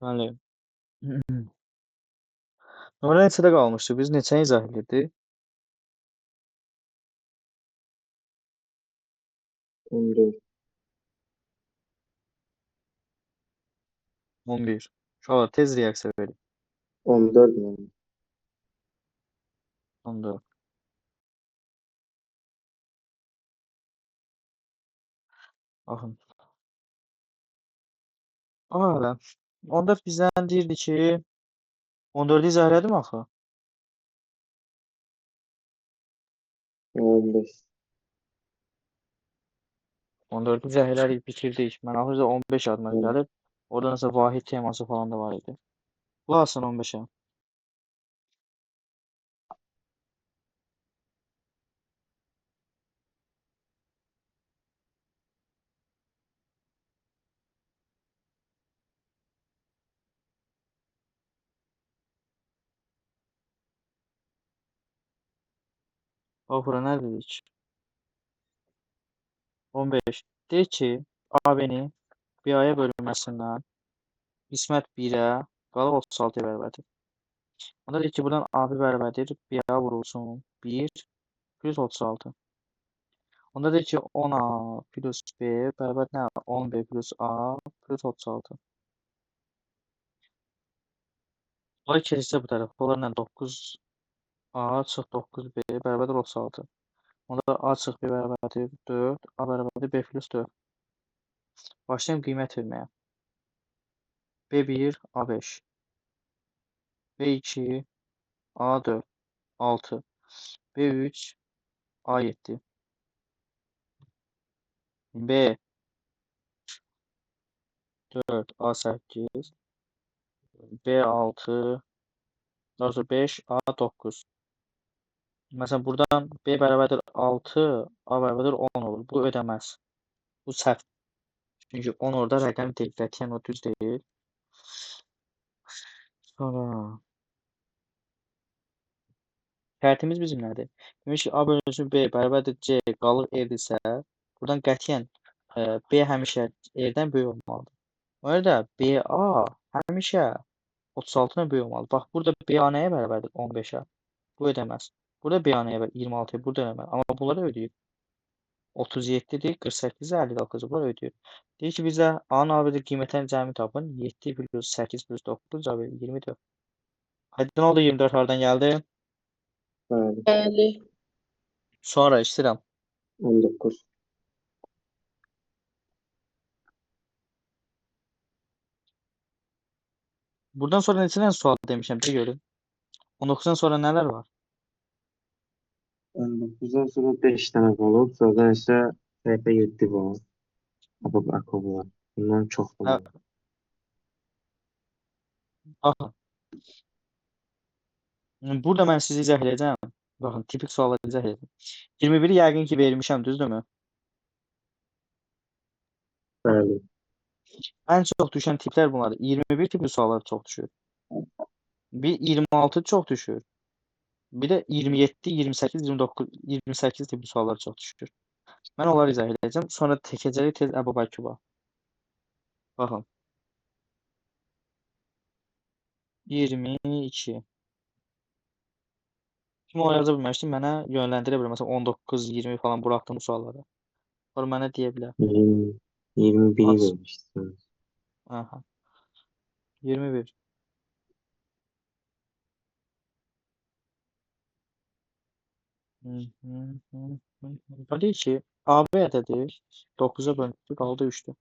Bəli. Nömrə neçədə qalmışdı? Biz neçəni izah edirdik? 14. 11. Uşaqlar tez reaksiya verin. 14 müəllim. 14. Baxın. Aa, onda bizdən deyirdi ki, 14-ü izah elədim axı. 15. 14-ü izah elədik, bitirdik. Mən axırda 15 yadıma Hı. gəlib. Orada nəsə vahid teması falan da var idi. Qulaq asın 15-ə. Bax bura nə dedik? 15. Deyir ki, AB-ni BA-ya bölünməsindən qismət 1-ə qalıb 36-ya bərabərdir. Onda deyir ki, buradan AB bərabərdir BA vurulsun 1 plus 36. Onda deyir ki, 10A plus B bərabər nə? 10B plus A plus 36. Bunlar keçsə bu tərəf. Bunlar nə? 9A çıx 9B bərabərdir 36. Onda A çıx B bərabərdir 4, A bərabərdir B plus 4. Başlayayım qiymət verməyə. B1, A5. B2, A4, 6. B3, A7. B4, A8. B6, daha sonra 5, A9. Məsələn, buradan B bərabərdir 6, A bərabərdir 10 olur. Bu ödəməz. Bu səhv. Çünki 10 orada rəqəm deyil. Qətiyyən o düz deyil. Sonra şərtimiz bizim nədir? Demiş ki, A bölünsün B bərabərdir C qalıq edirsə, buradan qətiyyən B həmişə E-dən böyük olmalıdır. O yüzden BA həmişə 36-dan böyük olmalı. Bax, burada BA nəyə bərabərdir? 15-ə. Bu ödəməz. Burada BA nəyə bərabərdir? 26-ya. Burada ödəməz. Amma bunları ödəyir. 37-dir, 48, 59 bunlar ödəyir. Deyir ki, bizə A-nın A-birdə qiymətlərin cəmi tapın. 7 plus 8 plus 9 cavabı 24. Aydın oldu 24 hardan gəldi? Bəli. Bəli. Sonra istəyirəm. 19. Buradan sonra neçə dənə sual demişəm, bir görün. 19-dan sonra nələr var? 19'dan sonra 5 tane qalıb. Sonra isə səhifə 7 var. Akab var. Bundan çox da Hə, var. baxın. Burada mən sizi izah edəcəm. Baxın, tipik sualları izah edəcəm. 21-i yəqin ki vermişəm, düzdürmü? Bəli. Ən çox düşən tiplər bunlardır. 21 tipli suallar çox düşür. Bir 26 çox düşür. Bir də 27, 28, 29, 28 tipli suallar çox düşür. Mən onları izah edəcəm. Sonra təkəcəli tez Əbu-Bakıba. Baxın. 22. Kim o yaza bilməmişdi, mənə yönləndirə bilər. Məsələn, 19, 20 falan buraxdım sualları. Sonra mənə deyə bilər. 21'i Az. vermişsin. Aha. 21. Deyir ki, AB ədədi 9-a bölündü, qaldı 3-dür.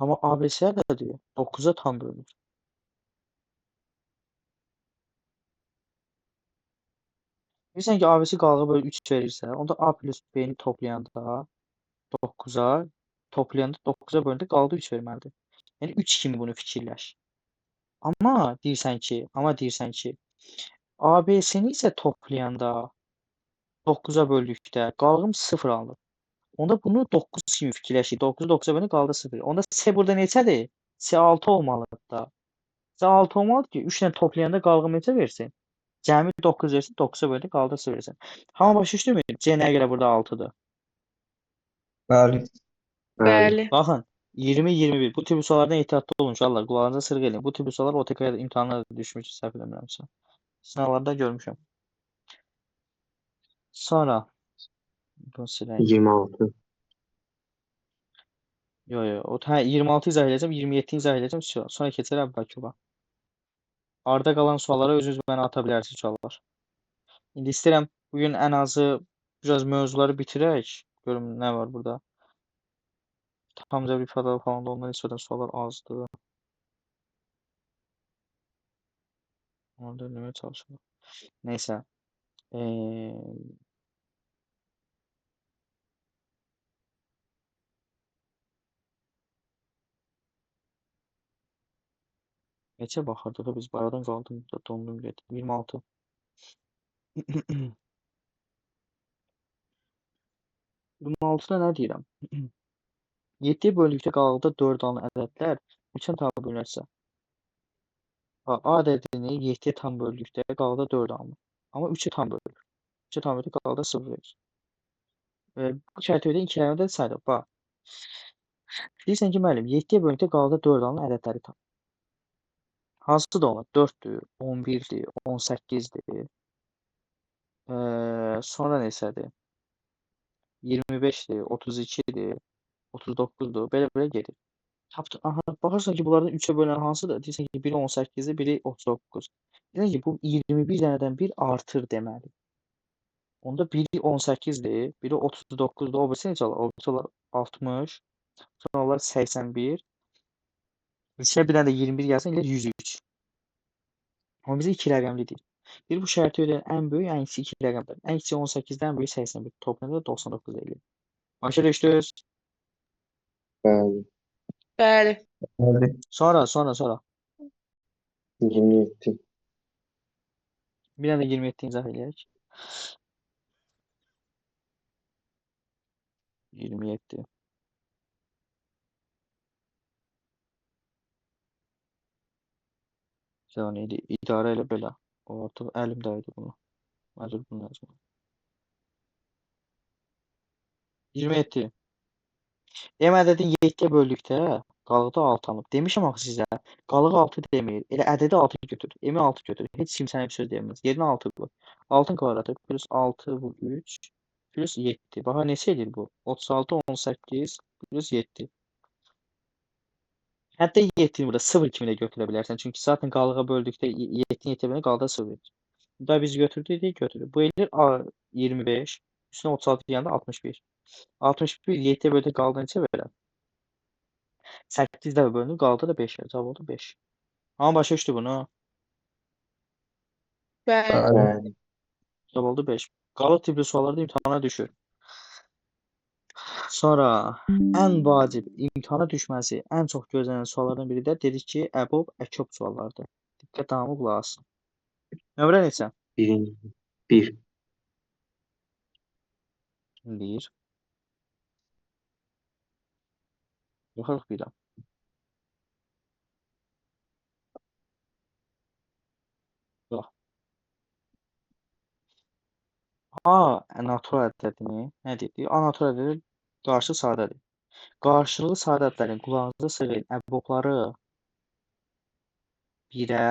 Amma ABC ədədi 9-a tam bölünür. Bilirsən ki, ABC qalığı bölü 3 verirsə, onda A plus B-ni toplayanda 9-a, toplayanda 9-a bölündə qaldı 3 verməlidir. Yəni 3 kimi bunu fikirləş. Amma deyirsən ki, ABC-ni isə toplayanda 9-a böldükdə qalığım 0 alınır. Onda bunu 9 kimi fikirləşik. 9-u 9-a bölündə qaldı 0. Onda C burada neçədir? C 6 olmalıdır da. C 6 olmalıdır ki, 3 ilə toplayanda qalığım neçə versin? Cəmi 9 versin, 9-a böldü, qaldı 0 versin. Hamı başa düşdümü? C nəyə görə burada 6-dır? Bəli. Bəli. Bəli. Baxın, 20-21. Bu tip suallardan ehtiyatlı olun uşaqlar. Qulağınıza sırğa eləyin. Bu tip suallar OTK imtahanlara da düşmüş, səhv eləmirəmsə. Sınavlarda görmüşəm. Sonra bunu siləyim. 26. Yo yo. Hə 26 izah edəcəm, 27 izah edəcəm. Sonra keçərəm Bakuba. Arda qalan suallara özünüz mənə ata bilərsiniz uşaqlar. İndi istəyirəm bugün ən azı biraz mövzuları bitirək. Görüm nə var burada. Tam cəbr ifadə falan da ondan nisbətən suallar azdır. Onu da eləməyə çalışıram. Neysə. Neçə baxırdıq biz bayaqdan qaldım da dondum getdim. 26. 26-da nə deyirəm? 7 bölükdə qalanında 4 alan ədədlər 3-ə tam bölünərsə. A ədədini 7-yə tam böldükdə qalanında 4 alınır. Amma 3-ə tam bölünür. 3-ə tam böldükdə qalanında 0 verir. Bu çərçivədə iki əlavə sayılır. Bax. Deyirsən ki, müəllim, 7-yə bölükdə qalanında 4 alan ədədləri tam. Hansı da onlar? 4-dür, 11-dir, 18-dir. Sonra neçədir? 25-dir, 32-dir, 39-dur. Belə gedir. Tapdın. Aha, baxırsan ki, bunlardan 3-ə bölünən hansıdır? Deyirsən ki, biri 18-dir, biri 39. Deyirsən ki, bu 21 dənədən bir artır deməli. Onda biri 18-dir, biri 39-dur. O birisi necə olar? O birisi olar 60, sonra olar 81. İçinə bir dənə də 21 gəlsin, elə 103. Amma bizə 2 rəqəmli deyil. Bir bu şərti ödəyən ən böyük, ən kiçik 2 rəqəmdir. Ən kiçik 18-dən ən böyük 81. Toplamda 99 eləyir. Başa düşdünüz? Bəli. Bəli. Bəli. Sonra. 27. Bir dənə də 27 izah eləyək. 27. Cavan idi. İdarə elə belə. O artıq əlimdə idi bunu. Məcbur bunu yazmaq. 27. M ədədin 7-yə böldükdə qalıqda 6 alınıb. Demişəm axı sizə. Qalıq 6 demir. Elə ədədi 6 götür. M-i 6 götür. Heç kim sənə bir söz deməz. Yerinə 6 qoy. 6-ın kvadratı plus 6 bu 3 plus 7. Baxa neçə edir bu? 36, 18 plus 7. Hətta 7-ni burada 0 kimi də götürə bilərsən. Çünki zaten qalığa böldükdə 7-ni 7-yə bölündə qalıqda 0 verir. Burada biz götürdük. Bu edir 25. Üstünə 36 deyəndə 61. 61 7-yə bölündə qalıqda neçə verər? 8 dəfə bölünür, qaldı da 5 verir. Cavab oldu 5. Amma başa düşdü bunu. Bəli. Bəli. Cavab oldu 5. Qalıq tipli suallarda imtahana düşür. Sonra ən vacib imtahana düşməsi ən çox gözlənilən suallardan biri də dedik ki, əbob, əkob suallardır. Diqqət hamı qulaq assın. Nömrə neçə? 1. 1. Baxırıq bir də. Bax. A natural ədədini nə dedik? A natural ədədi qarşı sadədir. Qarşılıqlı sadə ədədlərin qulağınızda sığın əbobları 1-ə,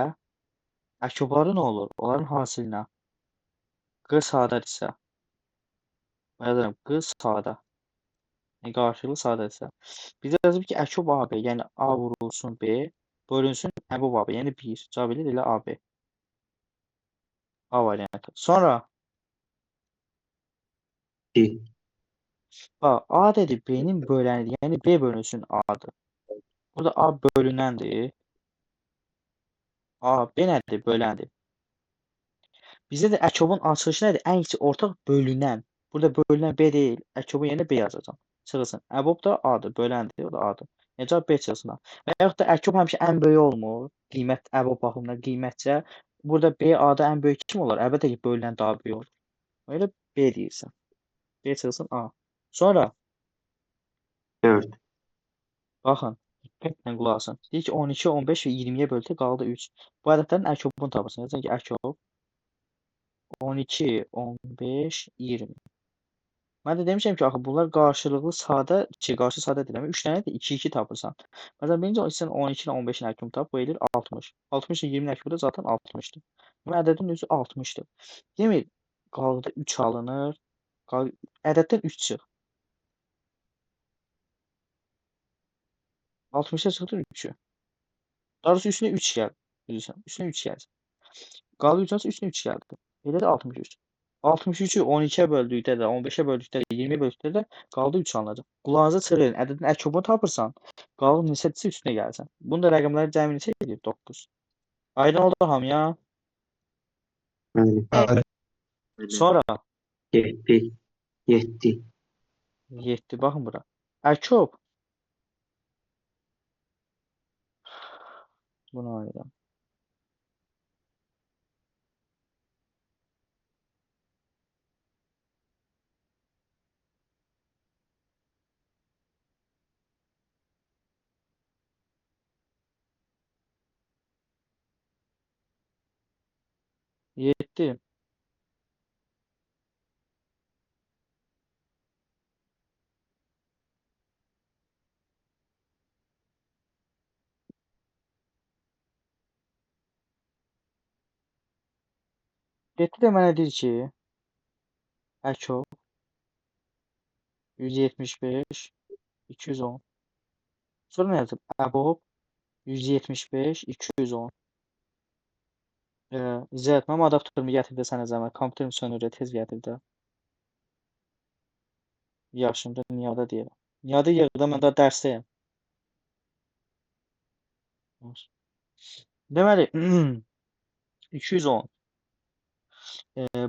əkobları nə olur? Onların hasilinə. Q sadədirsə. Yazıram, Q sadə. Qarşılıqlı sadədirsə. Bizə yazıb ki, əkob AB, yəni A vurulsun B, bölünsün əbob AB, yəni 1. Cavab edir elə AB. A variantı. Sonra 2. bax, A dedi B-nin bölənidir, yəni B bölünsün A-dır. Burada A bölünəndir. A, B nədir? Böləndir. Bizdə də əkobun açılışı nədir? Ən kiçik ortaq bölünən. Burada bölünən B deyil. Əkobun yerinə B yazacağam. Çıxılsın. Əbob da A-dır. Böləndir. O da A-dır. Necə B çıxılsın. Və yaxud da əkob həmişə ən böyük olmur. Qiymət əbob baxımından qiymətcə. Burada B A-da ən böyük kim olar? Əlbəttə ki, bölünən daha böyük olur. Elə B deyirsən. B çıxılsın A. Sonra 4. baxın. Diqqətlə qulaq asın. Deyir ki, 12, 15 və 20-yə böldükdə qaldı 3. Bu ədədlərin əkobunu tapırsan. Yazın ki, əkob 12, 15, 20. Mən də demişəm ki, axı bunlar qarşılıqlı sadə, qarşı sadə deyirəm. 3 dənə də 2-2 tapırsan. Məsələn, birinci sən 12 ilə 15-in həkimi tap, bu edir 60. 60 ilə 20-in həkimi də zaten 60-dır. Və ədədin özü 60-dır. Demir, qalıqda 3 alınır. Ədəddən 3 çıx. 60-a çıxdır 3-ü. Daha doğrusu üstünə 3 gəl. Bilirsən, üstünə 3 gəl. Qalıq 3 üstünə 3 gəldi. Elə də 63. 63-ü 12-yə böldükdə də, 15-ə böldükdə də, 20-yə böldükdə də qaldı 3 alınacaq. Qulağınıza çıxırın, ədədin əkobunu tapırsan, qalıq neçədirsə üstünə gəlsən. Bunun da rəqəmləri cəmi neçə edir? 9. Aydın oldu hamıya. Bəli. Bəli. Sonra 7. 7. 7, baxın bura. Əkob. Bunu ayıram. Yetdi. Yetdi də mənə deyir ki, Əkob 175, 210. Sonra nə yazıb? Əbob 175, 210. İzzət, mənim adaptorumu gətir də sənə zəhmət. Kompüterim sönür, tez gətir də. Yaxşımdır, Niyada deyirəm. Niyada yerdə mən daha dərsdəyəm. Deməli, 210.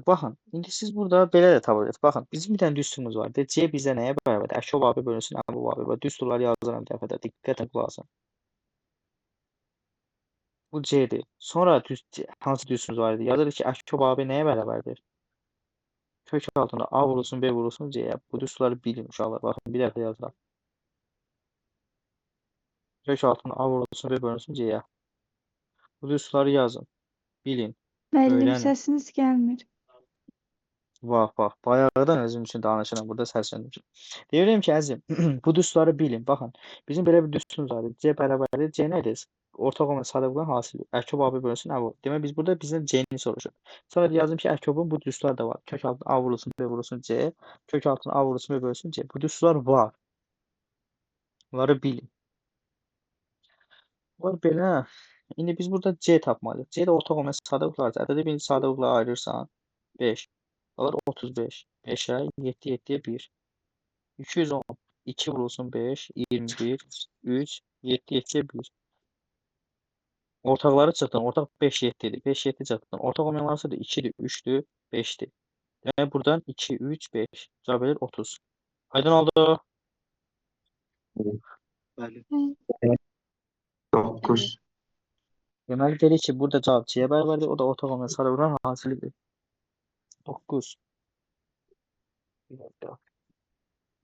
Baxın, indi siz burada belə də tapa bilərsiniz. Baxın, bizim bir dənə düsturumuz var. C bizə nəyə bərabərdir? Əşob abi bölünsün, Əbub abi. Bax, düsturları yazıram bir dəfədə. Diqqətlə qulaq asın. Bu C'dir. Sonra hansı düsturumuz var idi? Yazırıq ki, Əşob abi nəyə bərabərdir? Kök altında A vurulsun, B vurulsun, C'yə. Bu düsturları bilin uşaqlar. Baxın, bir dəfə yazıram. Kök altında A vurulsun, B bölünsün, C'yə. Bu düsturları yazın. Bilin. Müəllim, Öyrənin. səsiniz gəlmir. Bax, bayaqdan özüm üçün danışıram, burada səs söndürmüşəm. Deyirəm ki, əzizim, bu düsturları bilin. Baxın, bizim belə bir düsturumuz var. C bərabərdir. C nədir? Ortaq olmayan sadə hasili. Əkob abi bölünsün Əbu. Demək biz burada bizdən C-ni soruşur. Sonra yazdım ki, Əkobun bu düsturlar da var. Kök altına A vurulsun, B vurulsun, C. Kök altına A vurulsun, B bölünsün, C. Bu düsturlar var. Bunları bilin. Var belə. İndi biz burada C tapmalıyıq. C də ortaq olmayan sadə ədədi birinci sadə ayırırsan 5. Alır 35. 5'e 7 7'ye 1. 210. 2 vurulsun 5. 21. 3. 7 7'ye 1. Ortakları çıktın. Ortak 5 7 idi. 5 7 çıktın. Ortak olmayanlar da 2'dir, 3'tür, 5'tir. Yani buradan 2, 3, 5. Cevap verir 30. Aydın oldu. Bəli. 9. Deməli dedik ki, burada cavab C-yə bərabərdir. O da ortak olmayan sarıqların hasilidir. 9. Bir dakika.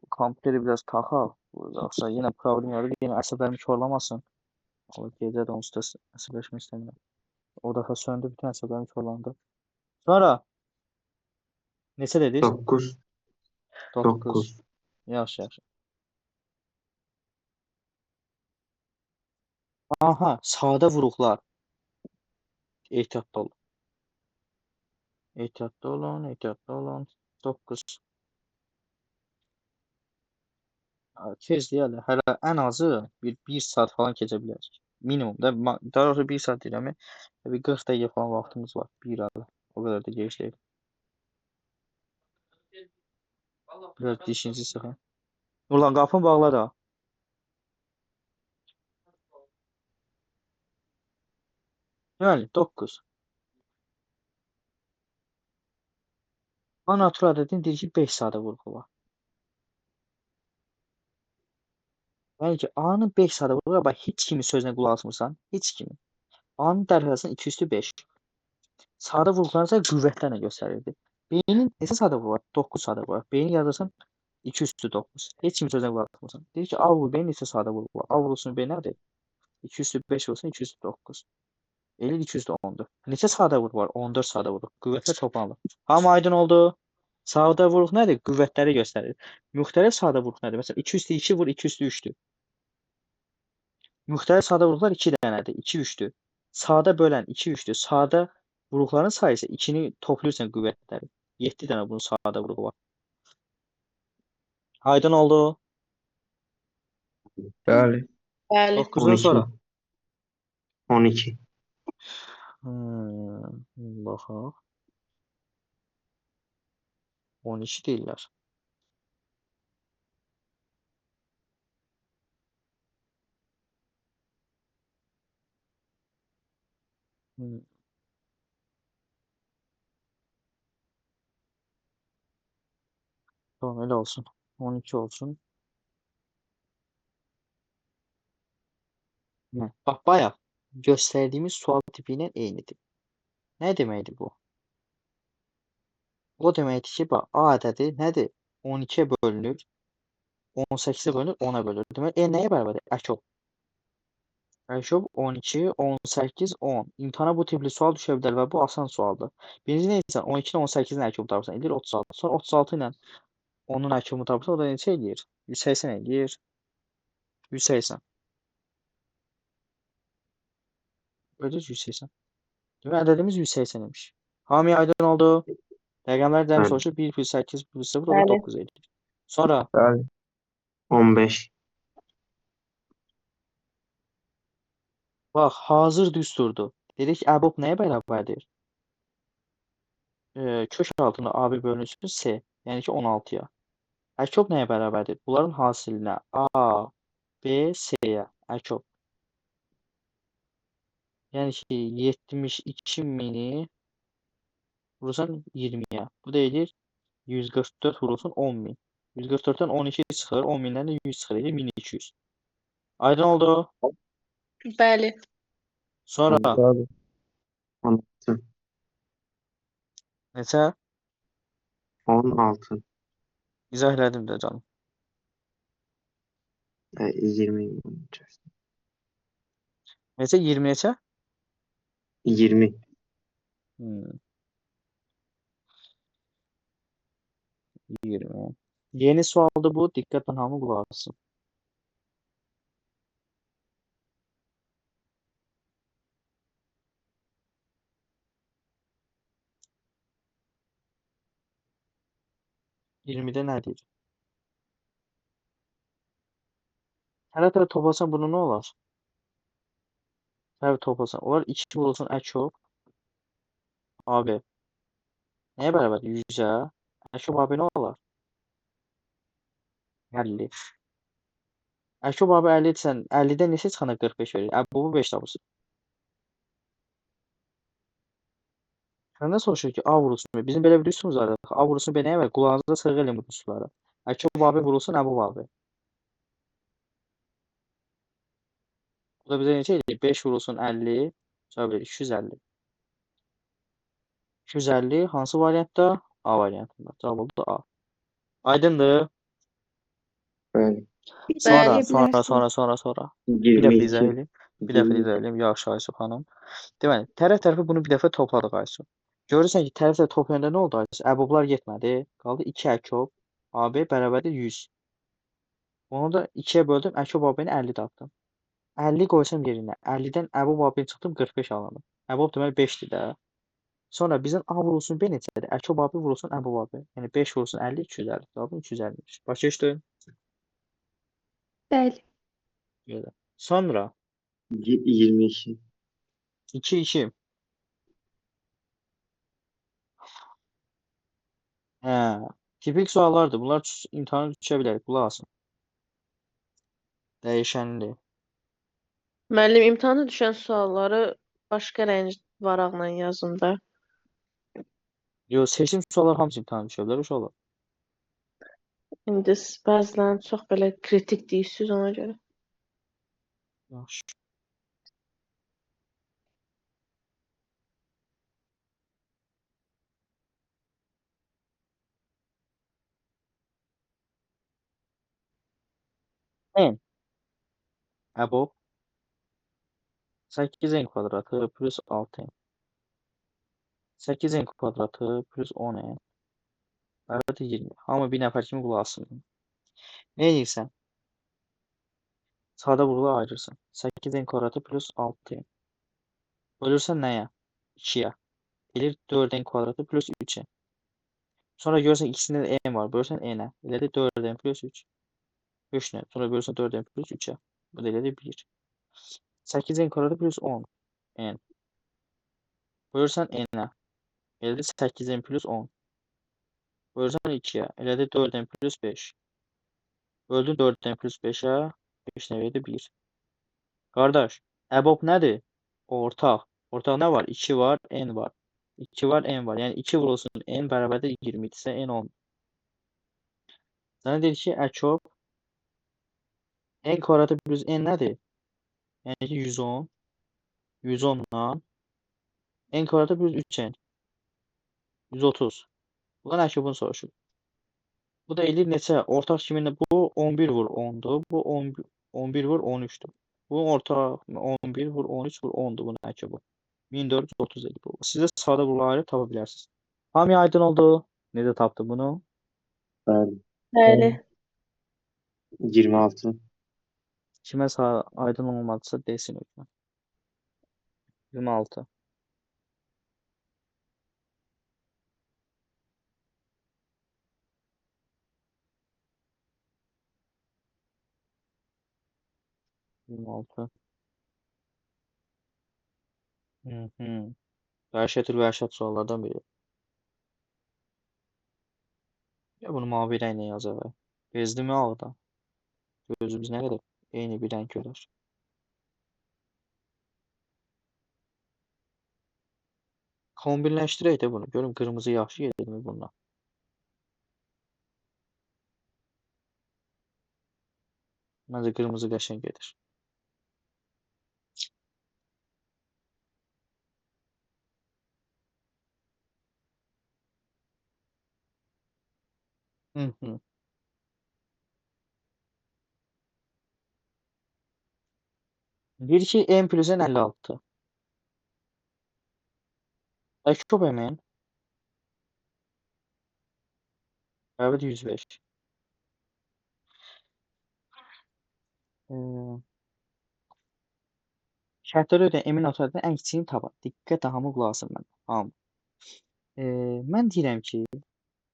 Bu kompüteri biraz taxaq. Yoksa yine problem yaratır. Yine əsəblərimi korlamasın. O gecə də onsuz da əsəbləşmək istəmirəm. O dəfə söndü, bütün əsəblərim korlandı. Sonra neçə dedik? 9. 9. Yaxşı, yaxşı. Aha, sadə vuruqlar. Ehtiyatlı olun. Ehtiyatlı olun, ehtiyatlı olun. 9. Tez deyələ, hələ ən azı bir saat falan keçə bilərik. Minimumda, daha doğrusu 1 saat deyirəm. Bir 40 dəqiqə falan vaxtımız var. Bir ara. O qədər də geniş deyil. Biraz dişinizi sıxın. Ulan qapını bağla da. Deməli, 9. A natural ədədin deyir ki, 5 sadə vurğu var. Yəni ki, A-nın 5 sadə vurğu var. Bax, heç kimin sözünə qulaq asmırsan. Heç kimin. A-nın dərhəzəsinin 2 üstü 5. Sadə vurğularsa qüvvətlərlə göstərirdi. B-nin neçə sadə vurğu var? 9 sadə vurğu var. B-ni yazırsan 2 üstü 9. Heç kimin sözünə qulaq asmırsan. Deyir ki, A vurğu B-nin neçə sadə vurğu var? A vurğusunun B nədir? 2 üstü 5 olsun, 2 üstü 9. Elin 2 üstü 10'dur. Neçə sadə vurğu var? 14 sadə vurğu. Qüvvətlər toplanılır. Hamı aydın oldu. Sadə vuruq nədir? Qüvvətləri göstərir. Müxtəlif sadə vuruq nədir? Məsələn, 2 üstü 2 vur, 2 üstü 3-dür. Müxtəlif sadə vuruqlar 2 dənədir, 2 3-dür. Sadə bölən 2 3-dür. Sadə vuruqların sayı isə 2-ni toplayırsan qüvvətləri. 7 dənə bunun sadə vuruğu var. Aydın oldu. Bəli. Bəli. 9-dan 12. sonra. 12. Baxaq. 12 deyirlər. Hmm, Tamam öyle olsun. 12 olsun. Bak bayağı gösterdiğimiz sual tipiyle eynidir. Ne deməkdir bu? O deməkdir ki, bax, A ədədi nədir? 12-yə bölünür, 18-ə bölünür, 10-a bölünür. Demək, nəyə bərabərdir? Əkov. Əkov 12, 18, 10. İmtahana bu tipli sual düşə bilər və bu asan sualdır. Birinci neysə, 12 ilə 18-in əkov tapırsan, edir 36. Sonra 36 ilə onun əkovunu tapırsan, o da neçə eləyir? 180 eləyir. 180. Ödür 180. Demək, ədədimiz 180 imiş. Hamiyə aydın oldu. Rəqəmlər dərim Bəli. soruşur. 1 plus 8 plus 0 olur Bəli. 9 eləyir. Sonra Bəli. 15. bax, hazır düsturdur. Dedik əbob nəyə bərabərdir? Kök altında AB bölünsün S. Yəni ki 16-ya. Əkov nəyə bərabərdir? Bunların hasilinə A, B, S-yə. Əkov. Yəni ki 72.000-i vurursan 20-yə. Bu da edir 144 vurulsun 10.000. 144-dən 12 çıxır. 10.000-dən də 100 çıxır. Edir 1200. Aydın oldu. Bəli. Sonra Bəli. 16. neçə? 16. İzah elədim də canım. 20. Neçə? 20 neçə? 20. Hmm, 20. Yeni sualdı bu. Diqqətlə hamı qulaq assın. Yirmidə nə deyir? Tərə toplasan bunu nə olar? Tərə toplasan. Olar 2 vurulsun əkov. AB. Nəyə bərabərdir? 100-ə. Əkov AB nə olar? 50. Əkov AB 50 etsən, 50-dən neçə çıxanda 45 verir? Bu 5 tapırsın. Səndən soruşur ki, A vurulsun B. Bizim belə bir üstümüz var. A vurulsun B nəyə bərabər? Qulağınızda sırğı eləyin bu üstləri. Əkov AB vurulsun, Əbu AB. Bu da bizə neçə eləyir? 5 vurulsun 50. Cavab verir 250. 250 hansı variantda? A variantında. Cavab oldu A. Aydındır. Bəli. Sonra, Bəli, sonra. Bir dəfə izah 22. edeyim. Bir dəfə izah edeyim. Yaxşı Aysu xanım. Deməli, tərəf-tərəfə bunu bir dəfə topladıq Aysu. Görürsən ki, tərəf-tərəf toplayanda nə oldu Aysu? Əboblar getmədi. Qaldı 2 əkov. AB bərabərdir 100. Onu da 2-yə böldüm. Əkov AB-ni 50 tapdım. 50 qoysam yerinə. 50-dən Əbob AB-ni çıxdım 45 alındım. Əbob deməli 5-dir də. Sonra bizdən A vurulsun B neçədir? Əkov AB vurulsun Əbob AB. Yəni 5 vurulsun 50, 250. Cavabım 250. Başa düşdün? bəli. Belə. Sonra 22. 2-2. Hə, tipik suallardır. Bunlar imtahana düşə bilər. Qulaq asın. Dəyişənli. Müəllim imtahana düşən sualları başqa rəng varaqla yazın da. Yox, seçim sualları hamısı imtahana düşə bilər uşaqlar. İndi siz bəzilərini çox belə kritik deyirsiniz ona görə. Yaxşı. N. Əbob 8n kvadratı plus 6n. 8n kvadratı plus 10n Əlbəttə 20. Hamı bir nəfər kimi qulaq assın. Nə edirsən? Sadə vurğula ayırırsan. 8 n kvadratı plus 6n. Bölürsən nəyə? 2-yə. Gelir 4n kvadratı plus 3n. Sonra görürsən ikisində də n var. Bölürsən n-ə. Elə də 4n plus 3. 3-nə. Sonra bölürsən 4n plus 3-ə. Bu da elə də 1. 8n kvadratı plus 10 n. Bölürsən n-ə. Elə də 8n plus 10. Bölürsən 2-yə. Elə də 4n plus 5. Böldün 4n plus 5-ə. 5 nə verdi? 1. Qardaş, əbob nədir? Ortaq. Ortaq nə var? 2 var, n var. 2 var, n var. Yəni 2 vurulsun n bərabərdir 20 idisə n 10. Sənə deyir ki, əkob n kvadratı plus n nədir? Yəni ki 110. 110-dan n kvadratı plus 3n. 130. Bundan əkobunu soruşur. Bu da eləyir neçə? Ortaq kiminlə? Bu 11 vur 10'dur. Bu 11 vur 13'dür. Bu ortaq 11 vur 13 vur 10'dur bunun əkobu. 1430 edir bu. Siz də sadə vurguları tapa bilərsiniz. Hamıya aydın oldu. Necə tapdı bunu? Bəli. Bəli. 26. Kimə aydın olmadısa desin lütfen. 26. Dəhşətli vəhşət suallardan biri. Ya bunu mavi rənglə yazaq. Bezdimi ağda? Gözümüz nə qədər eyni bir rəng görür. Kombinləşdirək də bunu. Görüm qırmızı yaxşı gedirmi bununla. Məncə qırmızı qəşəng gedir. Deyir ki, n plus n 56. Əkob əmin. Evet 105. Şərtləri ödəyən emin otaraqda ən kiçiyini tapın. Diqqətlə hamı qulaq asın məndə. Hamı. Mən deyirəm ki,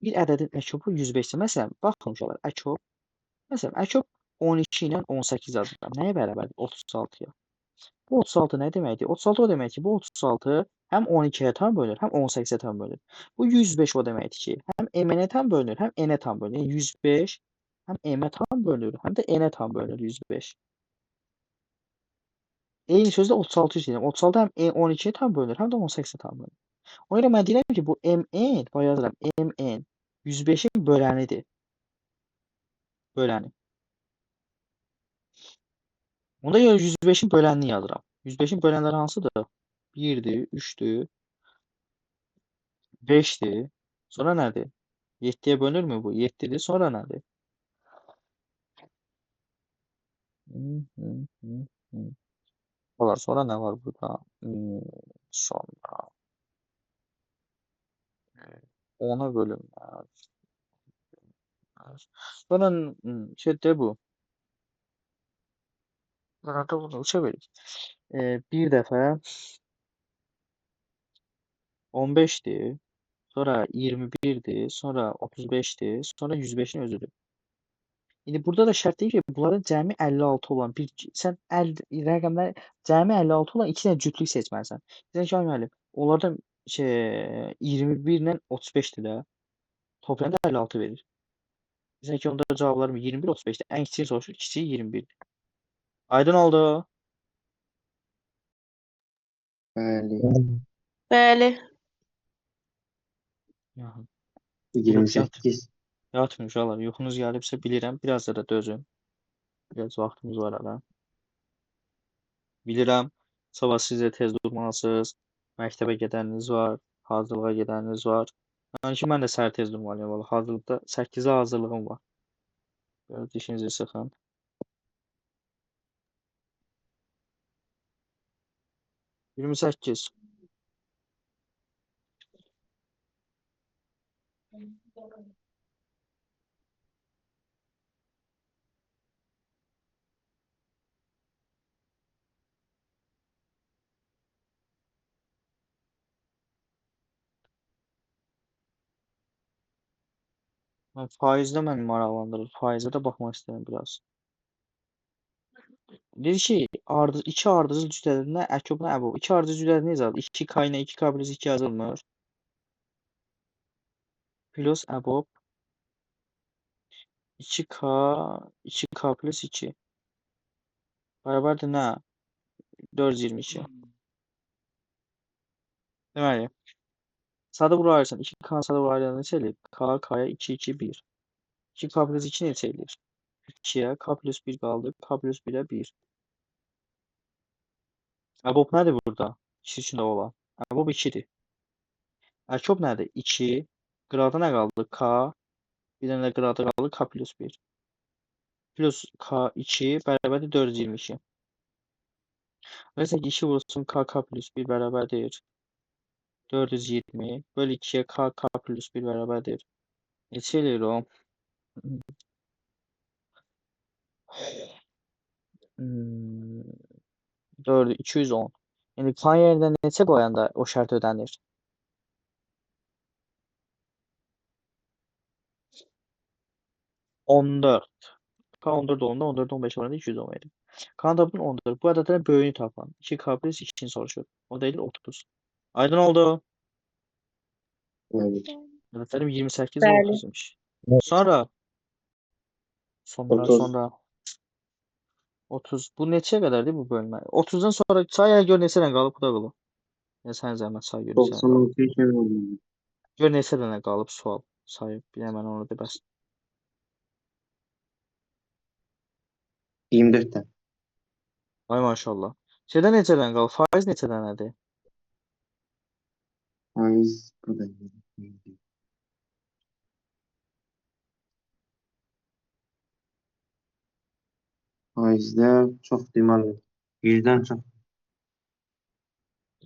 bir ədədin əkobu 105-dir. Məsələn, baxın uşaqlar, əkob. Məsələn, əkob 12 ilə 18 yazıram. Nəyə bərabərdir? 36-ya. Bu 36 nə deməkdir? 36 o demək ki, bu 36 həm 12-yə tam bölünür, həm 18-ə tam bölünür. Bu 105 o deməkdir ki, həm m-ə tam bölünür, həm n-ə tam bölünür. Yəni 105 həm m-ə tam bölünür, həm də n-ə tam bölünür 105. Eyni sözdə 36 istəyirəm. 36 həm 12-yə tam bölünür, həm də 18-ə tam bölünür. Ona görə mən deyirəm ki, bu mn, bax yazıram, mn 105-in bölənidir. Böləni. Onda görə 105-in bölənini yazıram. 105-in bölənləri hansıdır? 1-dir, 3-dür, 5'dir. Sonra nədir? 7'ye bölünürmü bu? 7'dir. Sonra nədir? Sonra nə var burada? Sonra 10'a bölünmez. Sonra şeyde bu. Sonra da bunu uça verir. Bir dəfə 15'dir. Sonra 21'dir. Sonra 35'dir. Sonra 105'in özüdür. İndi burada da şərt deyir ki, bunların cəmi 56 olan bir sən rəqəmlər cəmi 56 olan 2 dənə cütlük seçməlisən. Deyirsən ki, ay müəllim, onlardan 21 ilə 35-dir də. Toplayanda 56 verir. Deyirsən ki, onda cavablarım 21, 35-dir. Ən kiçiyi soruşur, kiçiyi 21-dir. Aydın oldu. Bəli. Bəli. Yox, 28. yatmıyor uşaqlar. Yuxunuz gəlibsə bilirəm, biraz da dözün. Biraz vaxtımız var hələ. Bilirəm, sabah siz də tez durmalısınız. Məktəbə gedəniniz var, hazırlığa gedəniniz var. Yəni ki, mən də səhər tez durmalıyam. Vallahi hazırlıqda 8-ə hazırlığım var. Biraz dişinizi sıxın. Yirmi səkkiz. Faizdə məni maraqlandırır. Faizə də baxmaq istəyirəm biraz. Deyir ki, iki ardıcıl cütlərindən əkobla əbov. İki ardıcıl cütlələri necə yazılır? 2K ilə 2K plus 2 yazılmır. Plus əbov 2K 2K plus 2. Bərabərdir nə? 422. Deməli, sadə bura ayırsan 2K sadə bura ayırsan neçə eləyir? K, K'ya 2, 2, 1. 2K plus 2 neçə eləyir? 2'ye K plus 1 kaldı. K plus 1'e 1. Əbob nədir burada? İkisi içində olan. Əbob 2'dir. Əkyob nədir? 2. Qıraqda nə qaldı? K. Bir dənə də qıraqda qaldı. K plus 1. Plus K 2 bərabərdir 422. Öyleysə ki 2 vurulsun K plus 1 bərabərdir 420. Böl 2'ye K plus 1 bərabərdir. Neçə eləyir o? 4'ü 210. Yəni K yerində neçə qoyanda o şərt ödənir? 14. K 14 olanda 14 15 oranında 210 verir. K'nın tapın 14. Bu ədədlərin böyüyünü tapan 2K plus 2'ni soruşur. O değil 30. Aydın oldu. Bəli. Ədədlərim 28 ve Bəli. 30'muş. Sonra 30. 30. Bu neçəyə qədərdir bu bölmə? 30'dan sonra say gör neçə dənə qalıb bu da qalıb. Ya sən zəhmət say gör neçə dənə qalıb. 96 kimi oldu. Gör neçə dənə qalıb sual sayıb. Bir hemen onu de bəs. 24 tane. Ay maşallah. Şeydə neçə dənə qalıb? Faiz neçə dənədir? Faiz bu da. Faizdə çox deməli. 100-dən çox.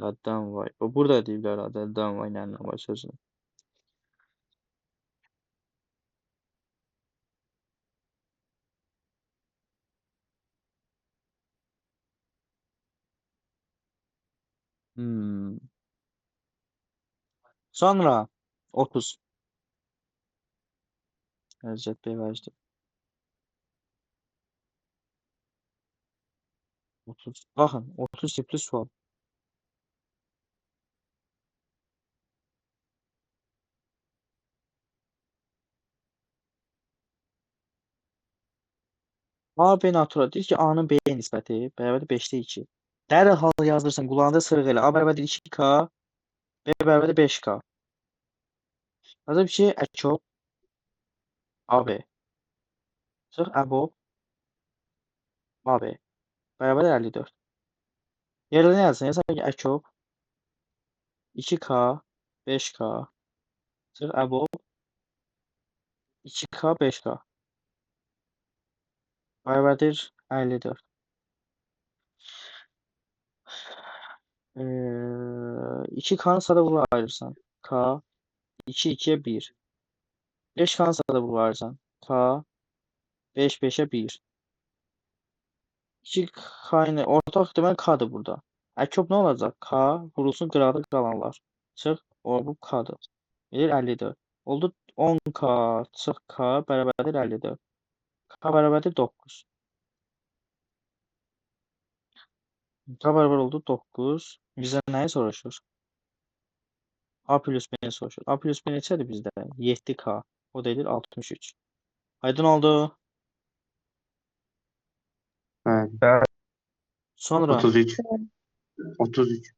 Həddən vay. O burada deyirlər həddən vay nə var sözünü. Sonra 30. Əlcət Bey vəcdi. 30. Baxın 30 tipli sual. A, B natura deyir ki, A-nın B-yə nisbəti bərabərdir 5'də 2. Dərhal yazdırsan, qulağında sırıq elə. A bərabərdir 2K, B bərabərdir 5K. Yazıb ki, əkyob AB. Sırıq əbob AB. Bərabərdir 54. Yerdə nə yazsın? Yazsın ki, əkyob 2K, 5K. Sırıq əbob 2K, 5K. Bərabərdir 54. 2K'nı sada bula ayırırsan. K 2 2'ye 1. 5K'nı sada bula ayırırsan. K 5 5'e 1. 2K ilə ortaq demək K'dır burada. Əkyob nə olacaq? K vurulsun qıraqda qalanlar. Çıx, o bu K'dır. Verir 54. Oldu 10K çıx K bərabərdir 54. K bərabərdir 9. K bərabər oldu 9. Bizə nəyi soruşur? A plus B soruşur. A plus B neçədir bizdə? 7K. O da edir 63. Aydın oldu. Bəli. Sonra 33. 33.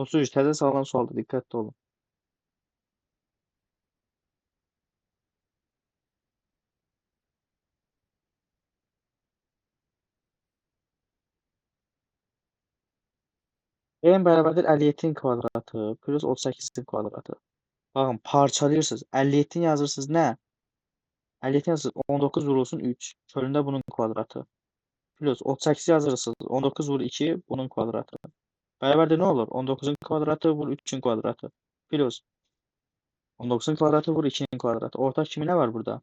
33 təzə salınan sualda diqqətli olun. En bərabərdir 57'in kvadratı plus 38'in kvadratı. Baxın, parçalayırsınız. 57'ni yazırsınız nə? 57 yazırsınız 19 vurulsun 3. Çölündə bunun kvadratı. Plus 38 yazırsınız 19 vur 2 bunun kvadratı. Bərabərdir nə olur? 19'un kvadratı vur 3'ün kvadratı. Plus 19'un kvadratı vur 2'nin kvadratı. Ortak kimi nə var burada?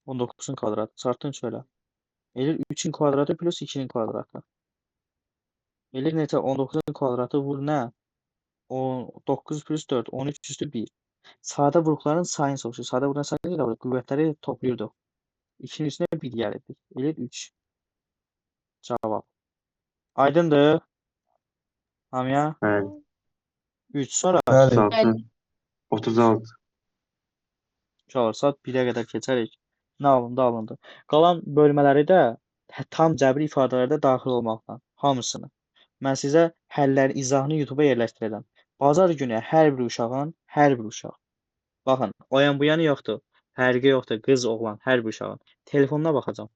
19'un kvadratı. Çarpdın şöyle. Elir 3'ün kvadratı plus 2'nin kvadratı. Elir neçə? 19'un kvadratı vur nə? 9 plus 4, 13 üstü 1. Sadə vuruqların sayını soruşur. Sadə vuruqların sayını da qüvvətləri toplayırdıq. 2-nin üstünə 1 gəlirdi. Elə 3 cavab. Aydındır? Hamıya Bəli. 3. Sonra Bəli. 36. 36. uşaqlar saat 1-ə qədər keçərik. Nə alındı? Qalan bölmələri də tam cəbri ifadələrdə daxil olmaqla hamısını. Mən sizə həllərin izahını YouTube-a yerləşdirəcəm. Bazar günü hər bir uşaq. Baxın, o yan bu yanı yoxdur. Fərqi yoxdur. Qız, oğlan, hər bir uşağın telefonuna baxacam.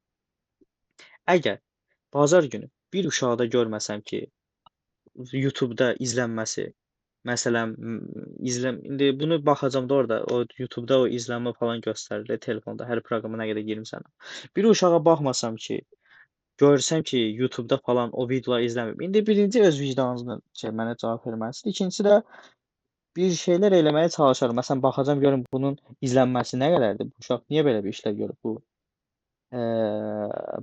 Əgər bazar günü bir uşağı da görməsəm ki, YouTube-da izlənməsi, məsələn, indi bunu baxacam da orada, o YouTube-da o izlənmə falan göstərir telefonda, hər proqrama nə qədər girmisən. Bir uşağa baxmasam ki, görsəm ki, YouTube-da falan o videoları izləmir. İndi birinci öz vicdanınızla mənə cavab verməlisiniz. İkincisi də bir şeylər eləməyə çalışarım. Məsələn, baxacam görüm bunun izlənməsi nə qədərdir? Bu uşaq niyə belə bir işlər görüb? Bu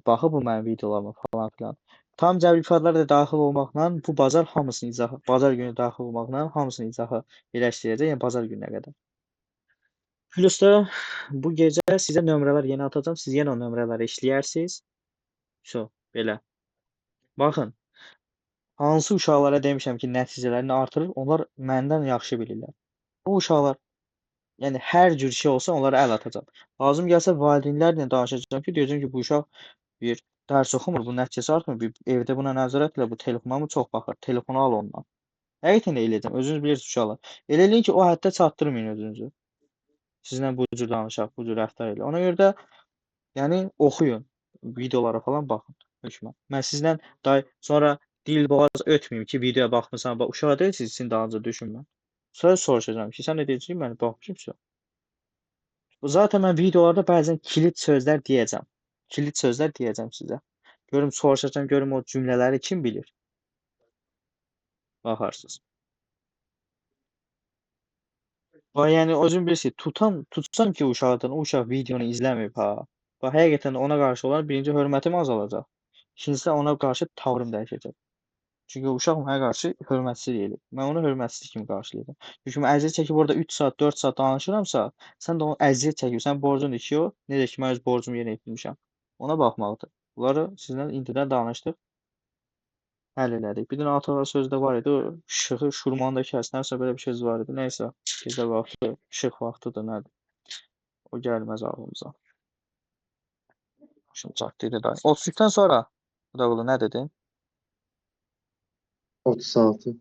baxıb bu mənim videolarıma falan filan. Tam cəbri ifadələr də daxil olmaqla bu bazar günü daxil olmaqla hamısını izahı birləşdirəcək, yəni bazar gününə qədər. Plus da bu gecə sizə nömrələr yeni atacağam. Siz yenə o nömrələri işləyərsiniz. Belə. Baxın, hansı uşaqlara demişəm ki, nəticələrini artırır, onlar məndən yaxşı bilirlər. O uşaqlar, yəni hər cür şey olsa onlara əl atacam. Lazım gəlsə valideynlərlə danışacağam ki, deyəcəm ki, bu uşaq bir dərs oxumur, bu nəticəsi artmır, bir evdə buna nəzarət elə, bu telefona mı çox baxır, telefonu al ondan. Həqiqətən də eləyəcəm, özünüz bilirsiniz uşaqlar. Elə eləyin ki, o həddə çatdırmayın özünüzü. Sizlə bu cür danışaq, bu cür rəftar elə. Ona görə də yəni oxuyun, videolara falan baxın hökmən. Mən sizlə sonra dil boğaz ötməyim ki, videoya baxmısan, bax uşaq deyilsiniz, sizin dalınca düşünmə. Sonra soruşacağam ki, sən nə deyəcəksən, mən baxmışam. Zaten mən videolarda bəzən kilit sözlər deyəcəm. Kilit sözlər deyəcəm sizə. Görüm soruşacağam, görüm o cümlələri kim bilir. Baxarsınız. Bax, yəni özün bilirsiniz, tutsam ki uşaqdan, o uşaq videonu izləməyib ha. Bax, həqiqətən ona qarşı olan birinci hörmətim azalacaq. İkincisi ona qarşı tavrım dəyişəcək. Çünki uşaq mənə qarşı hörmətsizlik eləyir. Mən onu hörmətsizlik kimi qarşılayacağam. Çünki mən əziyyət çəkib orada 3 saat, 4 saat danışıramsa, sən də onu əziyyət çəkirsən, borcundur ki, o necə ki, mən öz borcumu yerinə yetirmişəm. Ona baxmalıdır. Bunları sizinlə indidən danışdıq, həll elədik. Bir dənə atalar sözü də var idi, o işığı şurmanı da kəsnərsə belə bir söz var idi. Nəysə, gecə vaxtı, işıq vaxtıdır, nədir? O gəlməz ağlımıza. Şimdi çaktıydı da. 33'ten sonra, bu da bunu nə dedin? 36.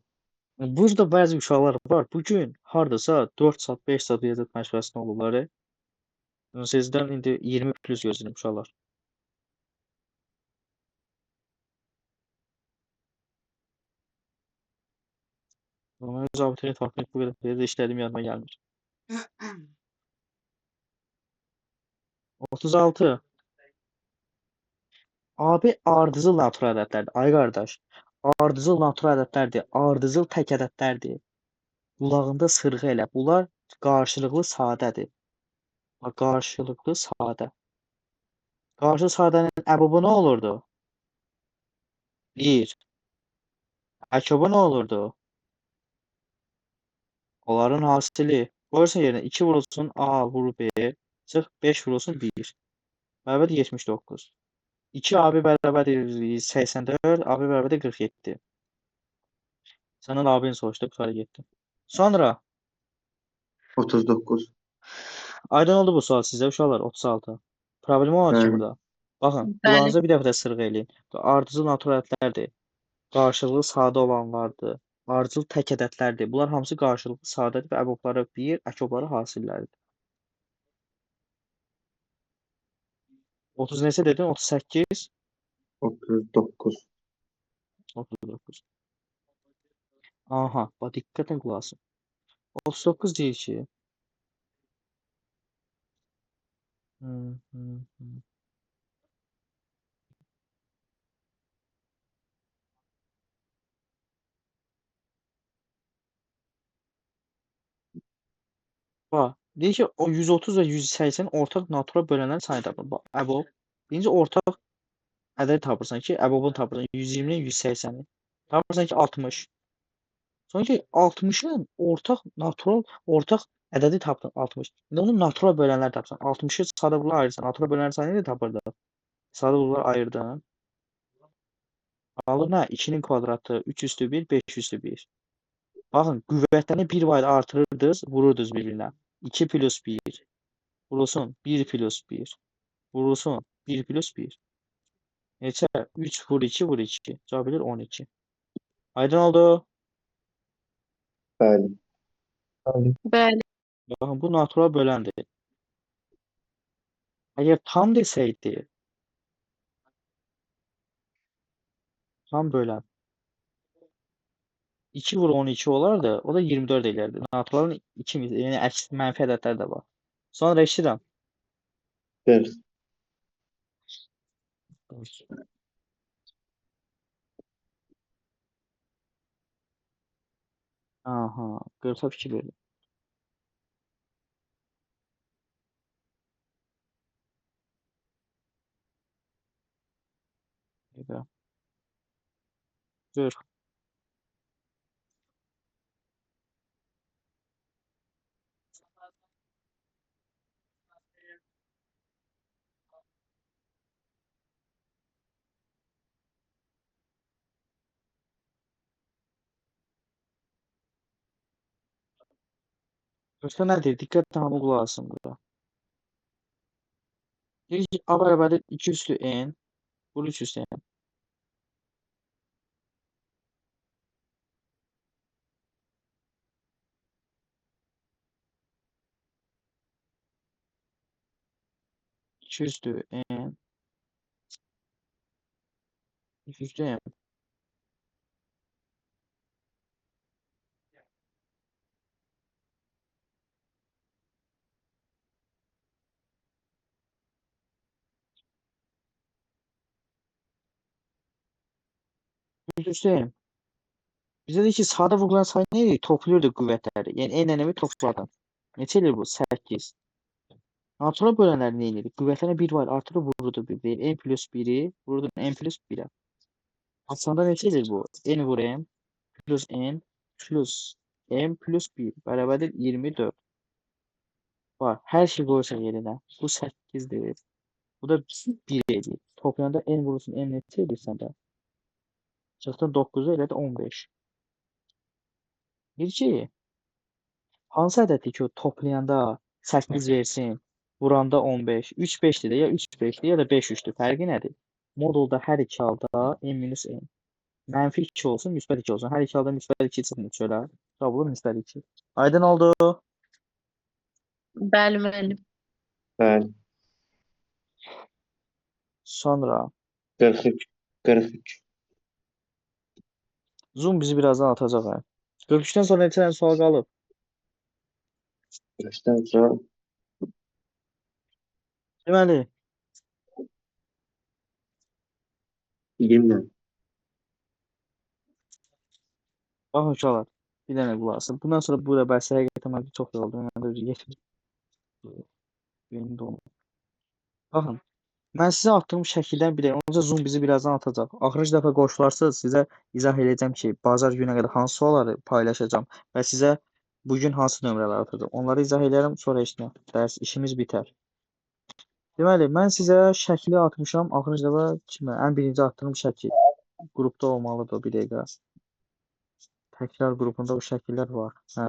Burada bəzi uşaqlar var. Bugün hardasa 4 saat, 5 saat riyaziyyat məşğələsində olurlar. Sizdən indi 20 plus gözləyirəm uşaqlar. Amma öz abituriyent vaxtında bu qədər tez işlədiyim yadıma gəlmir. 36. Abi ardıcıl natural ədədlərdir. Ay qardaş, ardıcıl natural ədədlərdir. Ardıcıl tək ədədlərdir. Qulağında sırğı elə. Bunlar qarşılıqlı sadədir. Qarşılıqlı sadə. Qarşı sadənin əbubu nə olurdu? 1. Əkobu nə olurdu? Onların hasili. Qoyursan yerinə 2 vurulsun A vur B. Çıx 5 vurulsun 1. Bərabərdir 79. 2 AB bərabərdir 84. AB bərabərdir 47. Sənin abin soruşdu, qurtarı getdi. Sonra 39. aydın oldu bu sual sizə uşaqlar 36. Problem olan ki Bəli. burada. Baxın, Bəli. qulağınıza bir dəfə də sırğa eləyin. Ardıcıl natural ədədlərdir. Qarşılıqlı sadə olanlardır. Ardıcıl tək ədədlərdir. Bunlar hamısı qarşılıqlı sadədir və əbobları 1, əkobları hasilləridir. 30 neçə dedin? 38, 39. 39. Aha, bax diqqətlə qulaq asın. 39 deyir ki, bax, deyir ki, o 130 və 180 ortaq natural bölənlərin sayını tapın. Bax, əbob. Birinci ortaq ədəd tapırsan ki, əbobunu tapırsan 120-ni, 180-i. Tapırsan ki, 60. Sonra ki 60'ın ortaq ədədi tapdın 60. İndi onu natural bölənlər tapsan. 60'ı sadə bunlar ayırsan. Natural bölənlər sayını da tapırdın. Sadə bunlar ayırdın. Alır nə? 2'nin kvadratı 3 üstü 1, 5 üstü 1. Baxın, qüvvətlərini 1 var artırırdınız, vururdunuz bir-birinə. 2 plus 1 vurulsun, 1 plus 1 vurulsun, 1 plus 1. Neçə? 3 vur 2 vur 2. Cavab edir 12. Aydın oldu. Bəli. Bəli. Baxın, bu natural böləndir. Əgər tam desəydi, tam bölən 2 vur 12 olardı, o da 24 eləyərdi. Naturalın 2 yəni əks mənfi ədədləri də var. Sonra eşidirəm. 40. Aha, 40'a fikir verin. Güzel. 40. Yoxsa nədir? Diqqətlə hamı qulaq assın burada. Deyir ki, A bərabərdir 2 üstü n, vur 3 üstü n. İki üstü n, 2 üstü n. Üç üstü n. Bizə deyir ki, sadə vurgulan sayı nə edir? Toplayırdı qüvvətləri. Yəni n ənəmi topladın. Neçə eləyir bu? 8. Natural bölənlər nə edir? Qüvvətlərinə 1 var, artırır vururdu bir deyir. N plus 1'i vururdun n plus 1'ə. Aslında neçə edir bu? N vur n plus n plus n plus 1 bərabərdir 24. Var. Hər şey qoyursan yerinə. Bu 8'dir. Bu da 1 edir. Toplayanda n vurursun n neçə edir səndə? Çıxdın 9'u elədi 15. Bir ki, hansı ədəddir ki, o toplayanda 8 versin, vuranda 15, 3 5'dir də ya 3 5'dir ya da 5 3'dür. Fərqi nədir? Modulda hər iki halda n minus n. Mənfi 2 olsun, müsbət 2 olsun. Hər iki halda müsbət 2 çıxmır çölə. Cavab olur müsbət 2. Aydın oldu. Bəli, müəllim. Bəli. Sonra 43. 43. Zoom bizi birazdan atacaq. 43'dən sonra neçə dənə sual qalıb? 43'ten sonra Deməli, 20. baxın uşaqlar, bir dənə qulaq asın. Bundan sonra burada bəhs həqiqətən mən çox yoruldum. Mən də yetmir. Benim də onu. Baxın, mən sizə attığım şəkildən bir də, onca Zoom bizi birazdan atacaq. Axırıncı dəfə qoşularsınız, sizə izah edəcəm ki, bazar günə qədər hansı sualları paylaşacağam və sizə bugün hansı nömrələr atacağam. Onları izah edərəm, sonra işinə. Dərs işimiz bitər. Deməli, mən sizə şəkli atmışam. Axırıncı dəfə kimə? Ən birinci attığım şəkil. Qrupda olmalıdır o bir dəqiqə. Təkrar qrupunda bu şəkillər var. Hə.